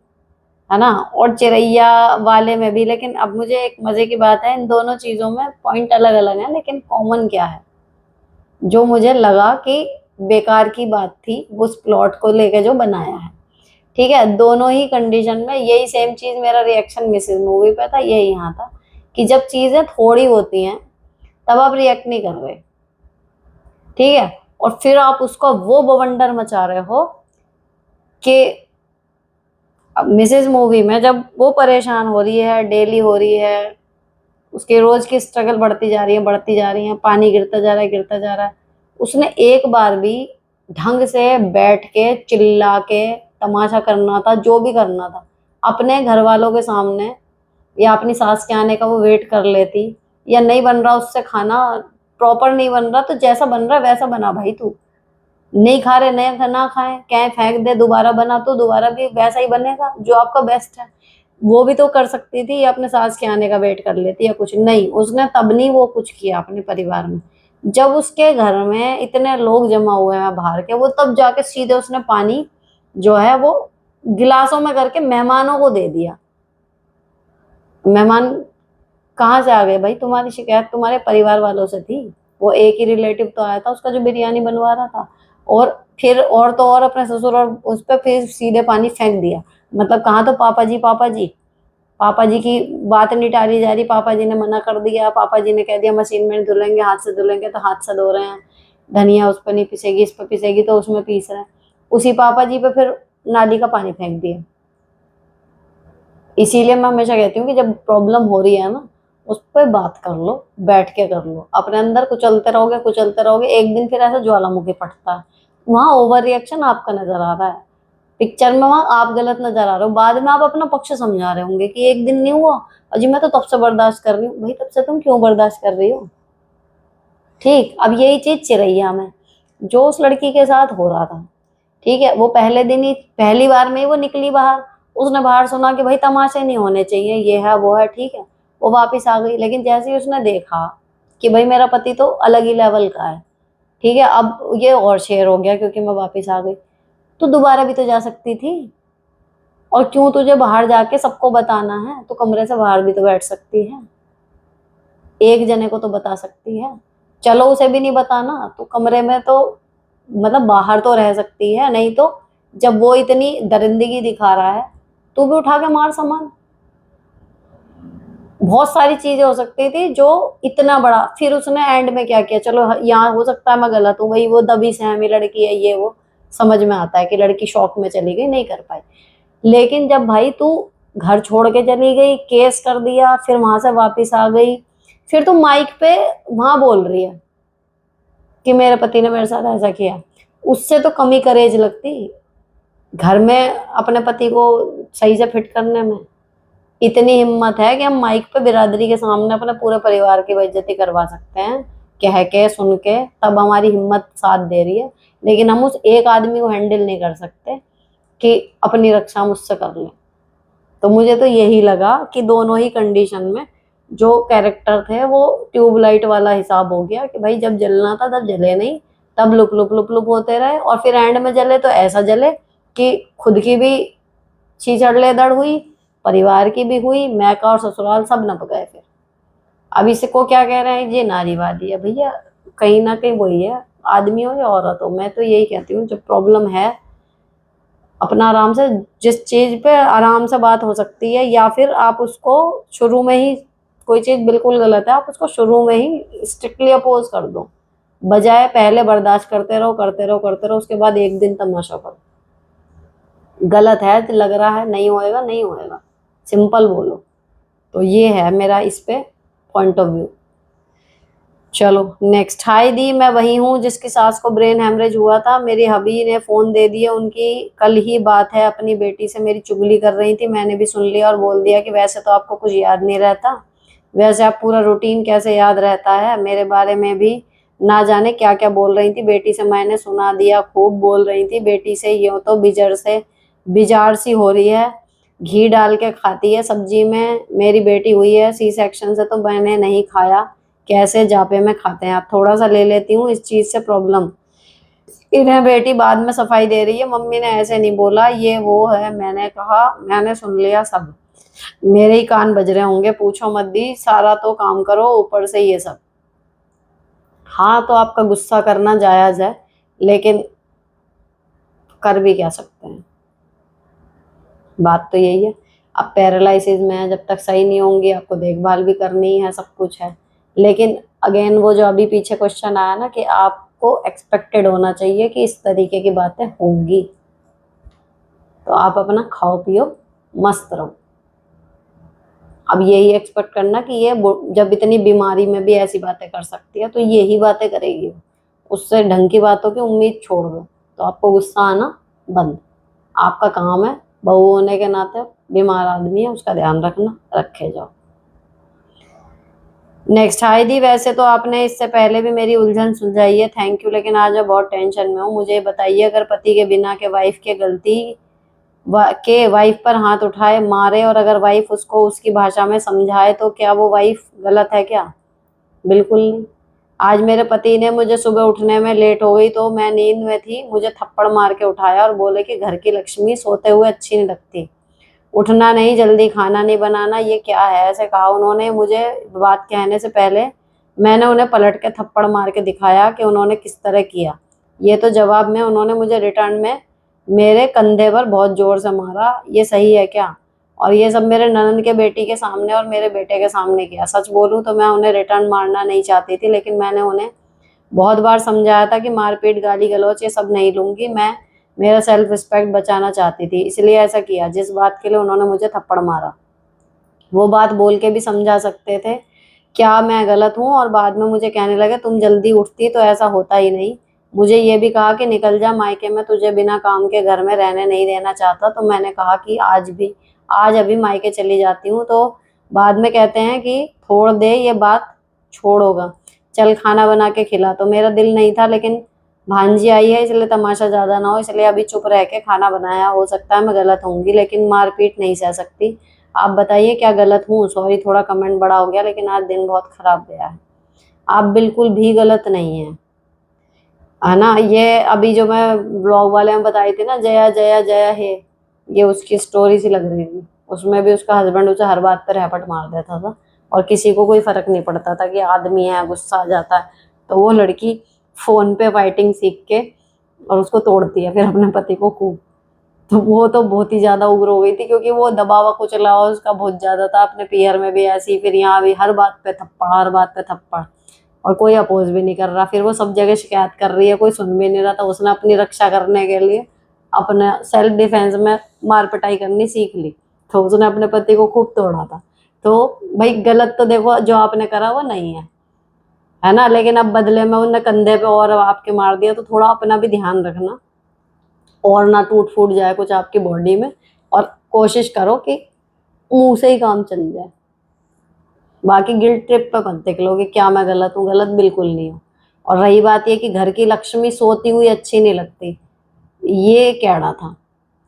है ना, और चिरैया वाले में भी। लेकिन अब मुझे एक मजे की बात है, इन दोनों चीजों में पॉइंट अलग अलग है लेकिन कॉमन क्या है, जो मुझे लगा कि बेकार की बात थी उस प्लॉट को लेके जो बनाया है। ठीक है, दोनों ही कंडीशन में यही सेम चीज, मेरा रिएक्शन मिसेज मूवी पे था, यही यहाँ था कि जब चीजें थोड़ी होती हैं तब आप रिएक्ट नहीं कर रहे, ठीक है, और फिर आप उसका वो बवंडर मचा रहे हो कि अब मिसेज मूवी में जब वो परेशान हो रही है, डेली हो रही है, उसके रोज की स्ट्रगल बढ़ती जा रही है, बढ़ती जा रही है, पानी गिरता जा रहा है, गिरता जा रहा है, उसने एक बार भी ढंग से बैठ के चिल्ला के तमाशा करना था, जो भी करना था अपने घर वालों के सामने, या अपनी सास के आने का वो वेट कर लेती, या नहीं बन रहा उससे खाना, प्रॉपर नहीं बन रहा तो जैसा बन रहा है वैसा बना भाई तू, नहीं खा रहे नहीं ना खाए, क्या फेंक दे, दोबारा बना तो दोबारा भी वैसा ही बनेगा जो आपका बेस्ट है। वो भी तो कर सकती थी, या अपने सास के आने का वेट कर लेती, या कुछ नहीं, उसने तब नहीं वो कुछ किया अपने परिवार में। जब उसके घर में इतने लोग जमा हुए हैं बाहर के, वो तब जाके सीधे उसने पानी जो है वो गिलासों में करके मेहमानों को दे दिया। मेहमान कहाँ से आ गए भाई? तुम्हारी शिकायत तुम्हारे परिवार वालों से थी, वो एक ही रिलेटिव तो आया था उसका जो बिरयानी बनवा रहा था, और फिर और तो और अपने ससुर और उस पर फिर सीधे पानी फेंक दिया। मतलब कहाँ तो पापा जी, पापा जी, पापा जी की बात नहीं टाली जा रही, पापा जी ने मना कर दिया, पापा जी ने कह दिया मशीन में नहीं धुलेंगे हाथ से धुलेंगे, तो हाथ से धो रहे हैं। धनिया उस पर नहीं पिसेगी, इस पर पिसेगी तो उसमें पीस रहे हैं। उसी पापा जी पे फिर नाली का पानी फेंक दिया। इसीलिए मैं हमेशा कहती हूँ कि जब प्रॉब्लम हो रही है ना, उस पर बात कर लो, बैठ के कर लो, अपने अंदर कुचलते रहोगे, एक दिन फिर ऐसा ज्वालामुखी फटता है। वहां ओवर रिएक्शन आपका नजर आ रहा है, पिक्चर में वहां आप गलत नजर आ रहे हो, बाद में आप अपना पक्ष समझा रहे होंगे कि एक दिन नहीं हुआ और जी मैं तो तब से बर्दाश्त कर रही हूँ। भाई तब से तुम क्यों बर्दाश्त कर रही हो? ठीक, अब यही चीज चिरैया में जो उस लड़की के साथ हो रहा था, ठीक है, वो पहले दिन ही पहली बार में ही वो निकली बाहर, उसने बाहर सुना कि भाई तमाशे नहीं होने चाहिए, ये है वो है, ठीक है, वो वापस आ गई। लेकिन जैसे ही उसने देखा कि भाई मेरा पति तो अलग ही लेवल का है, ठीक है, अब ये और शेयर हो गया क्योंकि मैं वापस आ गई, तो दोबारा भी तो जा सकती थी। और क्यों तुझे बाहर जाके सबको बताना है? तो कमरे से बाहर भी तो बैठ सकती है, एक जने को तो बता सकती है। चलो उसे भी नहीं बताना तो कमरे में तो मतलब बाहर तो रह सकती है, नहीं तो जब वो इतनी दरिंदगी दिखा रहा है तू भी उठा के मार सामान। बहुत सारी चीजें हो सकती थी जो इतना बड़ा। फिर उसने एंड में क्या किया, चलो यहाँ हो सकता है मैं गलत हूँ, वही वो दबी सहमी लड़की है, ये वो समझ में आता है कि लड़की शौक में चली गई, नहीं कर पाई। लेकिन जब भाई तू घर छोड़ के चली गई, केस कर दिया, फिर वहां से वापस आ गई, फिर तू माइक पे वहां बोल रही है कि मेरे पति ने मेरे साथ ऐसा किया, उससे तो कमी करेज लगती घर में अपने पति को सही से फिट करने में। इतनी हिम्मत है कि हम माइक पे बिरादरी के सामने अपने पूरे परिवार की बेइज्जती करवा सकते हैं, कह के सुन के, तब हमारी हिम्मत साथ दे रही है। लेकिन हम उस एक आदमी को हैंडल नहीं कर सकते कि अपनी रक्षा मुझसे कर ले। तो मुझे तो यही लगा कि दोनों ही कंडीशन में जो कैरेक्टर थे वो ट्यूबलाइट वाला हिसाब हो गया कि भाई जब जलना था तब जले नहीं, तब लुक लुक लुक लुक होते रहे, और फिर एंड में जले तो ऐसा जले कि खुद की भी छीछड़लेदड़ हुई, परिवार की भी हुई, मैका और ससुराल सब नप गए। फिर अब इसको क्या कह रहे हैं, ये नारीवादी है भैया, कहीं ना कहीं वही है, आदमी हो या औरत हो। मैं तो यही कहती हूँ जब प्रॉब्लम है अपना आराम से, जिस चीज पे आराम से बात हो सकती है, या फिर आप उसको शुरू में ही, कोई चीज बिल्कुल गलत है आप उसको शुरू में ही स्ट्रिक्टली अपोज कर दो, बजाय पहले बर्दाश्त करते रहो करते रहो करते रहो, उसके बाद एक दिन तमाशा करो। गलत है तो लग रहा है, नहीं होएगा नहीं होएगा, सिंपल बोलो। तो ये है मेरा इस पे पॉइंट ऑफ व्यू। चलो नेक्स्ट। हाय दी, मैं वही हूँ जिसकी सास को ब्रेन हेमरेज हुआ था। मेरी हबी ने फोन दे दिया, उनकी कल ही बात है, अपनी बेटी से मेरी चुगली कर रही थी, मैंने भी सुन लिया और बोल दिया कि वैसे तो आपको कुछ याद नहीं रहता, वैसे आप पूरा रूटीन कैसे याद रहता है, मेरे बारे में भी ना जाने क्या क्या बोल रही थी बेटी से, मैंने सुना दिया, खूब बोल रही थी बेटी से, यूं तो बिजार सी हो रही है, घी डाल के खाती है सब्जी में, मेरी बेटी हुई है सी सेक्शन से तो मैंने नहीं खाया, कैसे जापे में खाते हैं आप, थोड़ा सा ले लेती हूँ इस चीज से प्रॉब्लम। इन्हें बेटी बाद में सफाई दे रही है, मम्मी ने ऐसे नहीं बोला, ये वो है, मैंने कहा मैंने सुन लिया सब, मेरे ही कान बज रहे होंगे, पूछो मत दी, सारा तो काम करो ऊपर से ये सब। हाँ तो आपका गुस्सा करना जायज है, लेकिन कर भी क्या सकते हैं, बात तो यही है। अब पैरालिसिस में है, जब तक सही नहीं होंगी आपको देखभाल भी करनी है, सब कुछ है। लेकिन अगेन वो जो अभी पीछे क्वेश्चन आया ना कि आपको एक्सपेक्टेड होना चाहिए कि इस तरीके की बातें होंगी, तो आप अपना खाओ पियो मस्त रहो। अब यही एक्सपेक्ट करना कि ये जब इतनी बीमारी में भी ऐसी बातें कर सकती है तो यही बातें करेगी, उससे ढंग की बातों की उम्मीद छोड़ दो, तो आपको गुस्सा आना बंद। आपका काम है बहू होने के नाते, बीमार आदमी है उसका ध्यान रखना, रखे जाओ। नेक्स्ट। हाय दी, वैसे तो आपने इससे पहले भी मेरी उलझन सुलझाई है, थैंक यू, लेकिन आज मैं बहुत टेंशन में हूँ। मुझे बताइए, अगर पति के बिना के वाइफ के गलती के वाइफ पर हाथ उठाए मारे, और अगर वाइफ उसको उसकी भाषा में समझाए, तो क्या वो वाइफ गलत है क्या? बिल्कुल नहीं। आज मेरे पति ने मुझे सुबह उठने में लेट हो गई तो मैं नींद में थी, मुझे थप्पड़ मार के उठाया और बोले कि घर की लक्ष्मी सोते हुए अच्छी नहीं लगती, उठना नहीं, जल्दी खाना नहीं बनाना, ये क्या है, ऐसे कहा उन्होंने। मुझे बात कहने से पहले मैंने उन्हें पलट के थप्पड़ मार के दिखाया कि उन्होंने किस तरह किया। ये तो जवाब में उन्होंने मुझे रिटर्न में मेरे कंधे पर बहुत जोर से मारा, ये सही है क्या? और ये सब मेरे ननंद के बेटी के सामने और मेरे बेटे के सामने किया। सच बोलूं तो मैं उन्हें रिटर्न मारना नहीं चाहती थी, लेकिन मैंने उन्हें बहुत बार समझाया था कि मारपीट गाली गलौच ये सब नहीं लूंगी, मैं मेरा सेल्फ रिस्पेक्ट बचाना चाहती थी, इसलिए ऐसा किया। जिस बात के लिए उन्होंने मुझे थप्पड़ मारा वो बात बोल के भी समझा सकते थे, क्या मैं गलत हूँ? और बाद में मुझे कहने लगे तुम जल्दी उठती तो ऐसा होता ही नहीं। मुझे ये भी कहा कि निकल जा मायके में, तुझे बिना काम के घर में रहने नहीं देना चाहता। तो मैंने कहा कि आज अभी मायके चली जाती हूँ। तो बाद में कहते हैं कि छोड़ दे ये बात, छोड़ोगा, चल खाना बना के खिला। तो मेरा दिल नहीं था, लेकिन भांजी आई है इसलिए तमाशा ज्यादा ना हो, इसलिए अभी चुप रह के खाना बनाया। हो सकता है मैं गलत होंगी, लेकिन मारपीट नहीं सह सकती। आप बताइए क्या गलत हूँ? सॉरी थोड़ा कमेंट बड़ा हो गया, लेकिन आज दिन बहुत खराब गया है। आप बिल्कुल भी गलत नहीं है ना। ये अभी जो मैं ब्लॉग वाले में बताई थी ना, जया जया जया है, ये उसकी स्टोरी सी लग रही थी। उसमें भी उसका हस्बैंड उसे हर बात पर रैपट मार देता था और किसी को कोई फर्क नहीं पड़ता था कि आदमी है गुस्सा आ जाता है। तो वो लड़की फोन पे फाइटिंग सीख के और उसको तोड़ती है फिर अपने पति को खूब। तो वो तो बहुत ही ज्यादा उग्र हो गई थी, क्योंकि वो दबावा कुचला उसका बहुत ज्यादा था। अपने पीयर में भी ऐसी, फिर यहाँ भी हर बात पे थप्पड़, हर बात पे थप्पड़, और कोई अपोज भी नहीं कर रहा। फिर वो सब जगह शिकायत कर रही है, कोई सुन भी नहीं रहा। तो उसने अपनी रक्षा करने के लिए अपने सेल्फ डिफेंस में मार पिटाई करनी सीख ली। तो उसने अपने पति को खूब तोड़ा था। तो भाई गलत तो देखो जो आपने करा वो नहीं है ना, लेकिन अब बदले में उनने कंधे पे और आपके मार दिया, तो थोड़ा अपना भी ध्यान रखना, और ना टूट फूट जाए कुछ आपकी बॉडी में। और कोशिश करो कि मुंह से ही काम चल जाए। बाकी गिल्ट ट्रिप पे मत देख लो कि क्या मैं गलत हूँ, गलत बिल्कुल नहीं हूँ। और रही बात ये कि घर की लक्ष्मी सोती हुई अच्छी नहीं लगती, ये कहना था।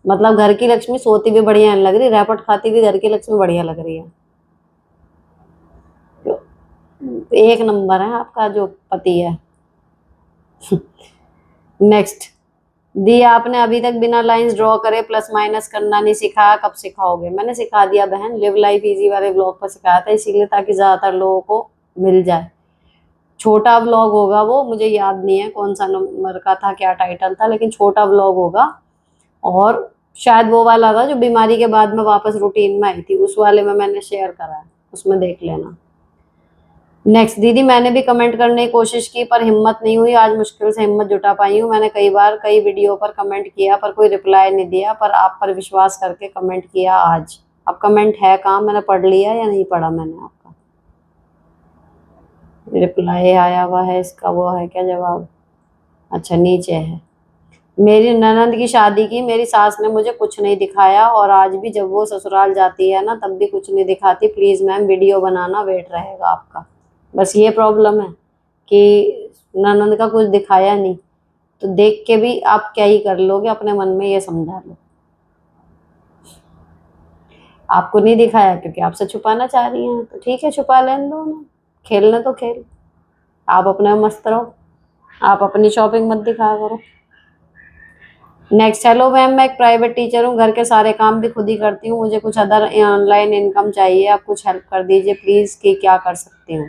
मतलब घर की लक्ष्मी सोती भी बढ़िया नहीं लग रही, रैपट खाती भी घर की लक्ष्मी बढ़िया लग रही है। तो एक नंबर है आपका जो पति है। नेक्स्ट, दी आपने अभी तक बिना लाइंस ड्रॉ करे प्लस माइनस करना नहीं सिखाया, कब सिखाओगे? मैंने सिखा दिया बहन, लिव लाइफ इजी वाले ब्लॉग पर सिखाया था, इसीलिए ताकि ज्यादातर लोगों को मिल जाए। छोटा व्लॉग होगा वो, मुझे याद नहीं है कौन सा नंबर का था, क्या टाइटल था, लेकिन छोटा व्लॉग होगा। और शायद वो वाला था जो बीमारी के बाद में वापस रूटीन में आई थी, उस वाले में मैंने शेयर करा है, उसमें देख लेना। नेक्स्ट, दीदी मैंने भी कमेंट करने की कोशिश की पर हिम्मत नहीं हुई, आज मुश्किल से हिम्मत जुटा पाई हूँ। मैंने कई बार कई वीडियो पर कमेंट किया पर कोई रिप्लाई नहीं दिया, पर आप पर विश्वास करके कमेंट किया आज। अब कमेंट है कहाँ, मैंने पढ़ लिया या नहीं पढ़ा मैंने आपका? रिप्लाई आया हुआ है इसका, वो है क्या जवाब? अच्छा नीचे है। मेरी ननंद की शादी की मेरी सास ने मुझे कुछ नहीं दिखाया, और आज भी जब वो ससुराल जाती है ना तब भी कुछ नहीं दिखाती। प्लीज मैम वीडियो बनाना, वेट रहेगा आपका। बस ये प्रॉब्लम है कि ननंद का कुछ दिखाया नहीं, तो देख के भी आप क्या ही कर लोगे, अपने मन में ये समझा लो। आपको नहीं दिखाया क्योंकि आपसे छुपाना चाह रही हैं, तो ठीक है छुपा लेने दो ना, खेलने तो खेल, आप अपने मस्त रहो, आप अपनी शॉपिंग मत दिखाया करो। नेक्स्ट, हेलो मैम मैं एक प्राइवेट टीचर हूँ, घर के सारे काम भी खुद ही करती हूँ, मुझे कुछ अदर ऑनलाइन इनकम चाहिए, आप कुछ हेल्प कर दीजिए प्लीज कि क्या कर सकती हूँ?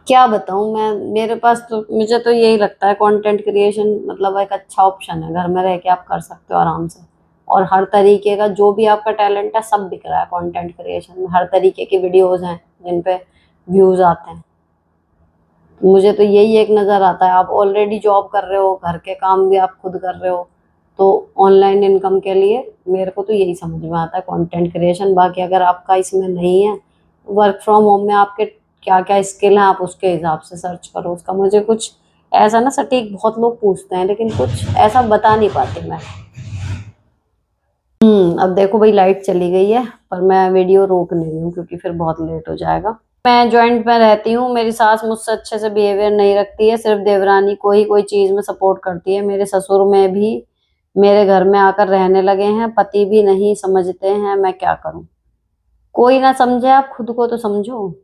क्या बताऊँ मैं, मेरे पास तो, मुझे तो यही लगता है कंटेंट क्रिएशन मतलब एक अच्छा ऑप्शन है, घर में रह के आप कर सकते हो आराम से। और हर तरीके का जो भी आपका टैलेंट है सब दिख रहा है कंटेंट क्रिएशन में, हर तरीके की वीडियोस हैं जिन पे व्यूज आते हैं। मुझे तो यही एक नज़र आता है, आप ऑलरेडी जॉब कर रहे हो, घर के काम भी आप खुद कर रहे हो, तो ऑनलाइन इनकम के लिए मेरे को तो यही समझ में आता है कंटेंट क्रिएशन। बाकी अगर आपका इसमें नहीं है, वर्क फ्रॉम होम में आपके क्या क्या स्किल हैं आप उसके हिसाब से सर्च करो उसका। मुझे कुछ ऐसा ना सटीक, बहुत लोग पूछते हैं लेकिन कुछ ऐसा बता नहीं पाती मैं। अब देखो भाई लाइट चली गई है, पर मैं वीडियो रोक नहीं रही हूँ क्योंकि फिर बहुत लेट हो जाएगा। मैं जॉइंट में रहती हूँ, मेरी सास मुझसे अच्छे से बिहेवियर नहीं रखती है, सिर्फ देवरानी को ही कोई चीज में सपोर्ट करती है। मेरे ससुर में भी मेरे घर में आकर रहने लगे हैं, पति भी नहीं समझते हैं, मैं क्या करूं? कोई ना समझे, आप खुद को तो समझो।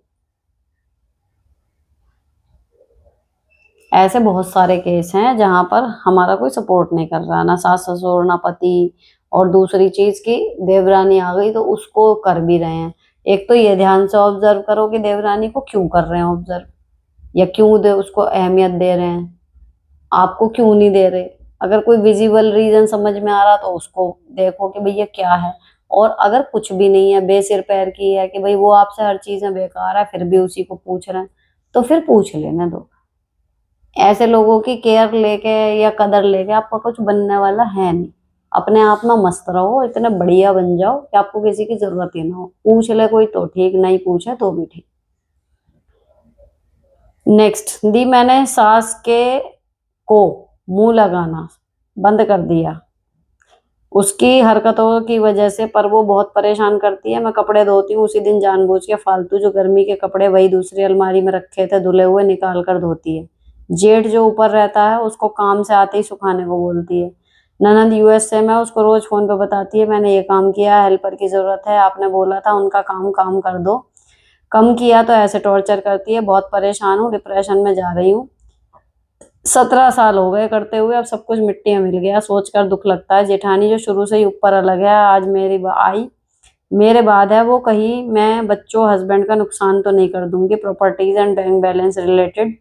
ऐसे बहुत सारे केस हैं जहां पर हमारा कोई सपोर्ट नहीं कर रहा, ना सास ससुर ना पति। और दूसरी चीज की देवरानी आ गई तो उसको कर भी रहे हैं। एक तो ये ध्यान से ऑब्जर्व करो कि देवरानी को क्यों कर रहे हैं ऑब्जर्व, या क्यों दे उसको अहमियत दे रहे हैं, आपको क्यों नहीं दे रहे। अगर कोई विजिबल रीजन समझ में आ रहा तो उसको देखो कि भैया क्या है। और अगर कुछ भी नहीं है, बेसिर पैर की है कि भाई वो आपसे हर चीजें बेकार है फिर भी उसी को पूछ रहे हैं, तो फिर पूछ लेने दो। ऐसे लोगों की केयर लेके या कदर लेके आपका कुछ बनने वाला है नहीं। अपने आप में मस्त रहो, इतने बढ़िया बन जाओ कि आपको किसी की जरूरत ही ना हो। पूछ ले कोई तो ठीक, नहीं पूछे तो भी ठीक। नेक्स्ट, दी मैंने सास के को मुंह लगाना बंद कर दिया उसकी हरकतों की वजह से, पर वो बहुत परेशान करती है। मैं कपड़े धोती हूँ उसी दिन जानबूझ के फालतू जो गर्मी के कपड़े वही दूसरी अलमारी में रखे थे धुले हुए निकाल कर धोती है। जेठ जो ऊपर रहता है उसको काम से आते ही सुखाने को बोलती है। ननंद यूएसए में, उसको रोज फोन पे बताती है मैंने ये काम किया, हेल्पर की जरूरत है, आपने बोला था उनका काम काम कर दो, कम किया तो ऐसे टॉर्चर करती है। बहुत परेशान हूँ, डिप्रेशन में जा रही हूँ। 17 साल हो गए करते हुए, अब सब कुछ मिट्टी में मिल गया, सोचकर दुख लगता है। जेठानी जो शुरू से ही ऊपर अलग है, आज आई मेरे बाद है, वो कहीं मैं बच्चों हस्बैंड का नुकसान तो नहीं कर दूंगी। Properties and bank balance related,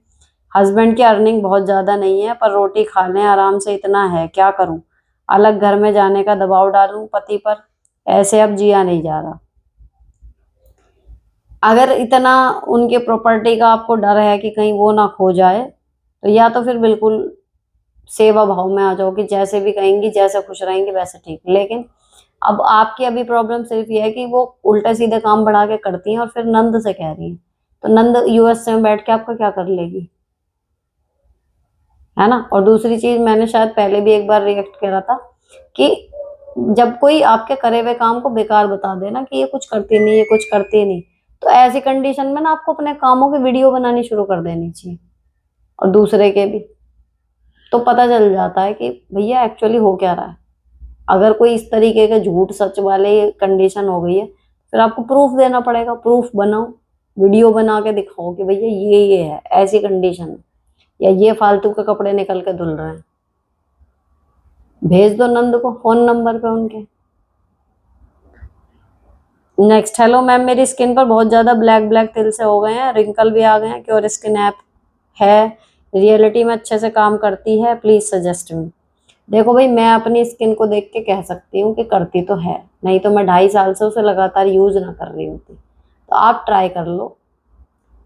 husband की अर्निंग बहुत ज्यादा नहीं है पर रोटी खा लें आराम से, इतना है क्या करूं? अलग घर में जाने का दबाव डालूं पति पर, ऐसे अब जिया नहीं जा रहा। अगर इतना उनके प्रॉपर्टी का आपको डर है कि कहीं वो ना खो जाए, तो या तो फिर बिल्कुल सेवा भाव में आ जाओ कि जैसे भी कहेंगी, जैसे खुश रहेंगे वैसे ठीक। लेकिन अब आपकी अभी प्रॉब्लम सिर्फ ये है कि वो उल्टे सीधे काम बढ़ा के करती हैं और फिर नंद से कह रही हैं, तो नंद यूएस में बैठ के आपका क्या कर लेगी, है ना। और दूसरी चीज, मैंने शायद पहले भी एक बार रिएक्ट करा था कि जब कोई आपके करे हुए काम को बेकार बता दे ना कि ये कुछ करती नहीं, ये कुछ करती नहीं, तो ऐसी कंडीशन में ना आपको अपने कामों की वीडियो बनानी शुरू कर देनी चाहिए, और दूसरे के भी। तो पता चल जाता है कि भैया एक्चुअली हो क्या रहा है। अगर कोई इस तरीके के झूठ सच वाले कंडीशन हो गई है, फिर आपको प्रूफ देना पड़ेगा। प्रूफ बनाओ, वीडियो बना के दिखाओ कि भैया ये है, ऐसी कंडीशन है, या ये फालतू के कपड़े निकल के धुल रहे हैं। भेज दो नंद को फोन नंबर पे उनके। नेक्स्ट, हेलो मैम, मेरी स्किन पर बहुत ज्यादा ब्लैक ब्लैक तिल से हो गए हैं, रिंकल भी आ गए हैं, क्योर स्किन ऐप है, रियलिटी में अच्छे से काम करती है, प्लीज सजेस्ट मी। देखो भाई, मैं अपनी स्किन को देख के कह सकती हूँ कि करती तो है, नहीं तो मैं 2.5 साल से उसे लगातार यूज ना कर रही होती। तो आप ट्राई कर लो,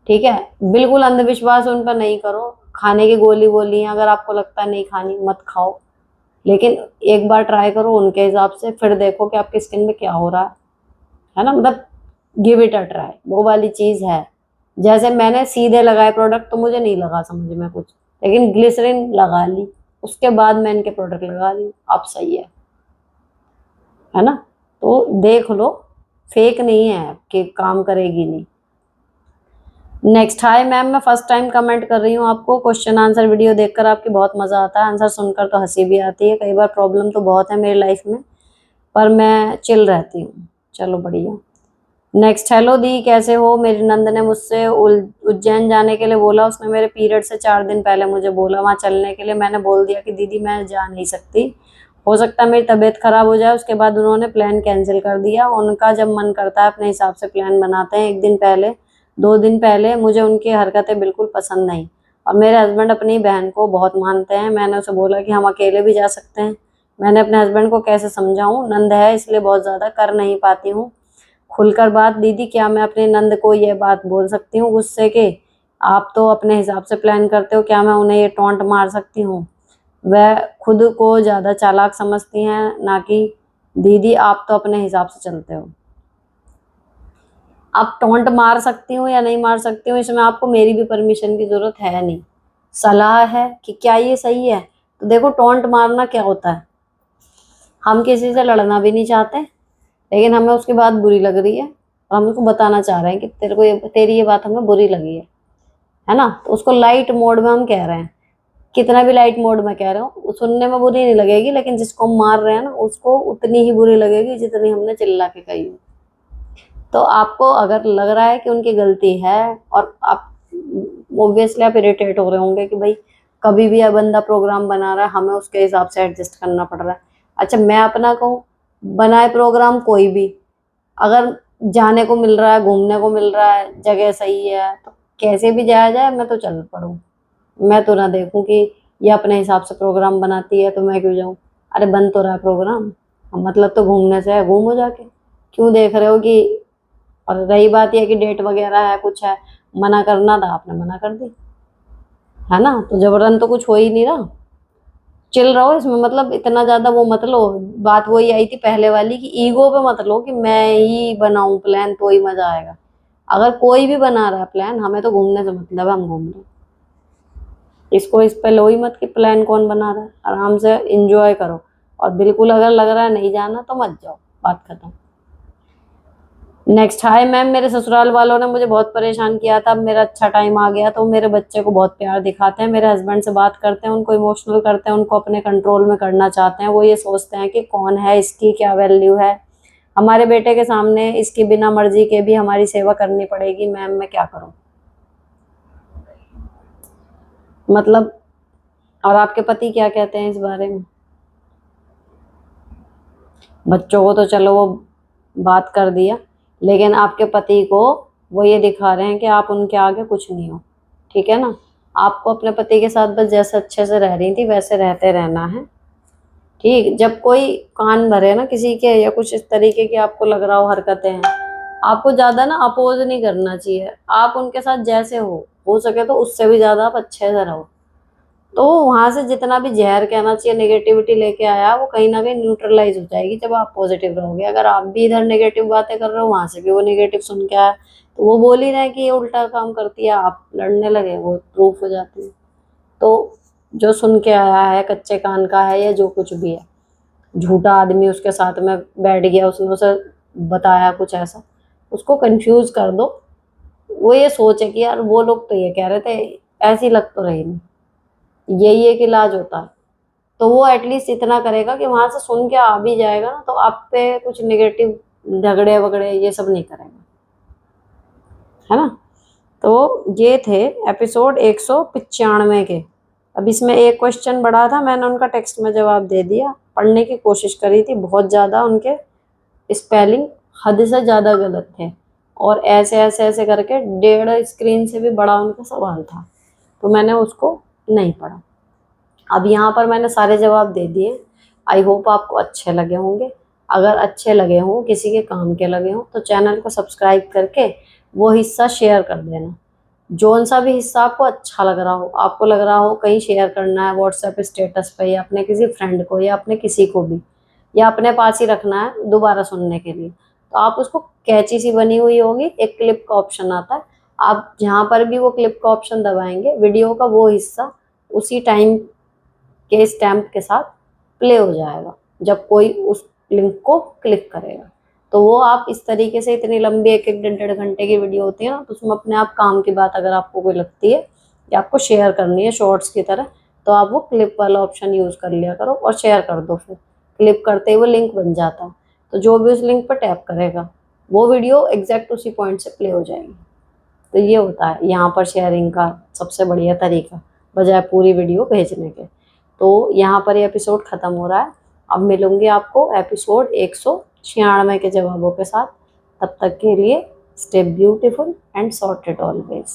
ठीक है। बिल्कुल अंधविश्वास उन पर नहीं करो। खाने की गोली बोली है, अगर आपको लगता है नहीं खानी मत खाओ, लेकिन एक बार ट्राई करो उनके हिसाब से, फिर देखो कि आपकी स्किन में क्या हो रहा है ना। मतलब गिव इट अ ट्राई, वो वाली चीज है। जैसे मैंने सीधे लगाए प्रोडक्ट तो मुझे नहीं लगा समझ में कुछ, लेकिन ग्लिसरीन लगा ली, उसके बाद मैं इनके प्रोडक्ट लगा ली, अब सही है ना। तो देख लो, फेक नहीं है कि काम करेगी नहीं। नेक्स्ट, हाय मैम, मैं फर्स्ट टाइम कमेंट कर रही हूँ आपको। क्वेश्चन आंसर वीडियो देखकर आपकी बहुत मजा आता है, आंसर सुनकर तो हंसी भी आती है। कई बार प्रॉब्लम तो बहुत है मेरी लाइफ में, पर मैं चिल रहती हूँ। चलो बढ़िया। नेक्स्ट, हेलो दी, कैसे हो। मेरी नंद ने मुझसे उज्जैन जाने के लिए बोला। उसने मेरे पीरियड से 4 दिन पहले मुझे बोला वहां चलने के लिए। मैंने बोल दिया कि दीदी मैं जा नहीं सकती, हो सकता है मेरी तबीयत खराब हो जाए। उसके बाद उन्होंने प्लान कैंसिल कर दिया। उनका जब मन करता है अपने हिसाब से प्लान बनाते हैं। 1 दिन पहले, 2 दिन पहले मुझे उनकी हरकतें बिल्कुल पसंद नहीं। और मेरे हस्बैंड अपनी बहन को बहुत मानते हैं। मैंने उसे बोला कि हम अकेले भी जा सकते हैं। मैंने अपने हस्बैंड को कैसे समझाऊं, नंद है इसलिए बहुत ज्यादा कर नहीं पाती हूँ खुलकर बात। दीदी क्या मैं अपने नंद को ये बात बोल सकती हूँ गुस्से के, आप तो अपने हिसाब से प्लान करते हो, क्या मैं उन्हें ये टॉन्ट मार सकती हूँ। वह खुद को ज्यादा चालाक समझती हैं ना कि दीदी आप तो अपने हिसाब से चलते हो। आप टॉन्ट मार सकती हूँ या नहीं मार सकती हूँ, इसमें आपको मेरी भी परमिशन की जरूरत है नहीं। सलाह है कि क्या ये सही है। तो देखो, टॉन्ट मारना क्या होता है, हम किसी से लड़ना भी नहीं चाहते, लेकिन हमें उसकी बात बुरी लग रही है और हम उसको बताना चाह रहे हैं कि तेरे को तेरी ये बात हमें बुरी लगी है ना। तो उसको लाइट मोड में हम कह रहे हैं, कितना भी लाइट मोड में कह रहे हो सुनने में बुरी नहीं लगेगी, लेकिन जिसको हम मार रहे हैं ना उसको उतनी ही बुरी लगेगी जितनी हमने चिल्ला के कही। तो आपको अगर लग रहा है कि उनकी गलती है, और आप ऑब्वियसली आप इरिटेट हो रहे होंगे कि भाई कभी भी यह बंदा प्रोग्राम बना रहा है, हमें उसके हिसाब से एडजस्ट करना पड़ रहा है। अच्छा, मैं अपना कहूँ, बनाए प्रोग्राम कोई भी, अगर जाने को मिल रहा है, घूमने को मिल रहा है, जगह सही है, तो कैसे भी जाया जाए मैं तो चल पड़ूँ। मैं तो ना देखूं कि ये अपने हिसाब से प्रोग्राम बनाती है तो मैं क्यों जाऊं। अरे बन तो रहा है प्रोग्राम, मतलब तो घूमने से है, घूमो जाके, क्यों देख रहे हो कि। और रही बात यह कि डेट वगैरह है, कुछ है, मना करना था आपने मना कर दी, है ना। तो जबरन तो कुछ हो ही नहीं रहा, चिल रहो इसमें। मतलब इतना ज्यादा वो मत लो। बात वही आई थी पहले वाली कि ईगो पे मत लो कि मैं ही बनाऊं प्लान तो ही मजा आएगा। अगर कोई भी बना रहा है प्लान, हमें तो घूमने से मतलब है, हम घूम रहे हैं। इसको इस पे लो ही मत कि प्लान कौन बना रहा है, आराम से इंजॉय करो। और बिल्कुल अगर लग रहा है नहीं जाना तो मत जाओ, बात खत्म। नेक्स्ट, हाय मैम, मेरे ससुराल वालों ने मुझे बहुत परेशान किया था। अब मेरा अच्छा टाइम आ गया तो मेरे बच्चे को बहुत प्यार दिखाते हैं, मेरे हस्बैंड से बात करते हैं, उनको इमोशनल करते हैं, उनको अपने कंट्रोल में करना चाहते हैं। वो ये सोचते हैं कि कौन है, इसकी क्या वैल्यू है, हमारे बेटे के सामने इसकी बिना मर्जी के भी हमारी सेवा करनी पड़ेगी। मैम मैं क्या करूं, मतलब। और आपके पति क्या कहते हैं इस बारे में। बच्चों को तो चलो वो बात कर दिया, लेकिन आपके पति को वो ये दिखा रहे हैं कि आप उनके आगे कुछ नहीं हो, ठीक है ना। आपको अपने पति के साथ बस जैसे अच्छे से रह रही थी वैसे रहते रहना है। ठीक, जब कोई कान भरे ना किसी के, या कुछ इस तरीके की आपको लग रहा हो हरकतें हैं, आपको ज्यादा ना अपोज नहीं करना चाहिए। आप उनके साथ जैसे हो सके तो उससे भी ज्यादा आप अच्छे से रहो। तो वहां से जितना भी जहर कहना चाहिए नेगेटिविटी लेके आया, वो कहीं ना कहीं न्यूट्रलाइज हो जाएगी जब आप पॉजिटिव रहोगे। अगर आप भी इधर नेगेटिव बातें कर रहे हो, वहां से भी वो नेगेटिव सुन के आया, तो वो बोल ही रहे हैं कि ये उल्टा काम करती है, आप लड़ने लगे, वो प्रूफ हो जाती है। तो जो सुन के आया है, कच्चे कान का है, या जो कुछ भी है, झूठा आदमी उसके साथ में बैठ गया, उसने उसे बताया कुछ ऐसा, उसको कंफ्यूज कर दो। वो ये सोचे कि यार वो लोग तो ये कह रहे थे, ऐसी लग तो रही नहीं, यही एक इलाज होता है। तो वो एटलीस्ट इतना करेगा कि वहां से सुन के आ भी जाएगा ना, तो आप पे कुछ नेगेटिव झगड़े वगड़े ये सब नहीं करेगा, है ना। तो ये थे एपिसोड 195 के। अब इसमें एक क्वेश्चन बढ़ा था, मैंने उनका टेक्स्ट में जवाब दे दिया। पढ़ने की कोशिश करी थी, बहुत ज़्यादा उनके स्पेलिंग हद से ज़्यादा गलत थे, और ऐसे ऐसे ऐसे करके 1.5 स्क्रीन से भी बड़ा उनका सवाल था, तो मैंने उसको नहीं पढ़ा। अब यहाँ पर मैंने सारे जवाब दे दिए। आई होप आपको अच्छे लगे होंगे। अगर अच्छे लगे हों, किसी के काम के लगे हों, तो चैनल को सब्सक्राइब करके वो हिस्सा शेयर कर देना। जौन सा भी हिस्सा आपको अच्छा लग रहा हो, आपको लग रहा हो कहीं शेयर करना है व्हाट्सएप स्टेटस पे, या अपने किसी फ्रेंड को, या अपने किसी को भी, या अपने पास ही रखना है दोबारा सुनने के लिए, तो आप उसको, कैची सी बनी हुई होगी, एक क्लिप का ऑप्शन आता है, आप जहाँ पर भी वो क्लिप का ऑप्शन दबाएंगे, वीडियो का वो हिस्सा उसी टाइम के स्टैम्प के साथ प्ले हो जाएगा जब कोई उस लिंक को क्लिक करेगा। तो वो आप इस तरीके से, इतनी लंबी 1-1 1.5 घंटे की वीडियो होती है ना, तो उसमें अपने आप काम की बात अगर आपको कोई लगती है या आपको शेयर करनी है शॉर्ट्स की तरह, तो आप वो क्लिप वाला ऑप्शन यूज कर लिया करो और शेयर कर दो। फिर क्लिक करते ही वो लिंक बन जाता है, तो जो भी उस लिंक पर टैप करेगा वो वीडियो एग्जैक्ट उसी पॉइंट से प्ले हो जाएगी। तो ये होता है यहाँ पर शेयरिंग का सबसे बढ़िया तरीका, बजाय पूरी वीडियो भेजने के। तो यहाँ पर ये एपिसोड ख़त्म हो रहा है। अब मिलूंगी आपको एपिसोड 196 के जवाबों के साथ। तब तक के लिए stay beautiful and sorted always.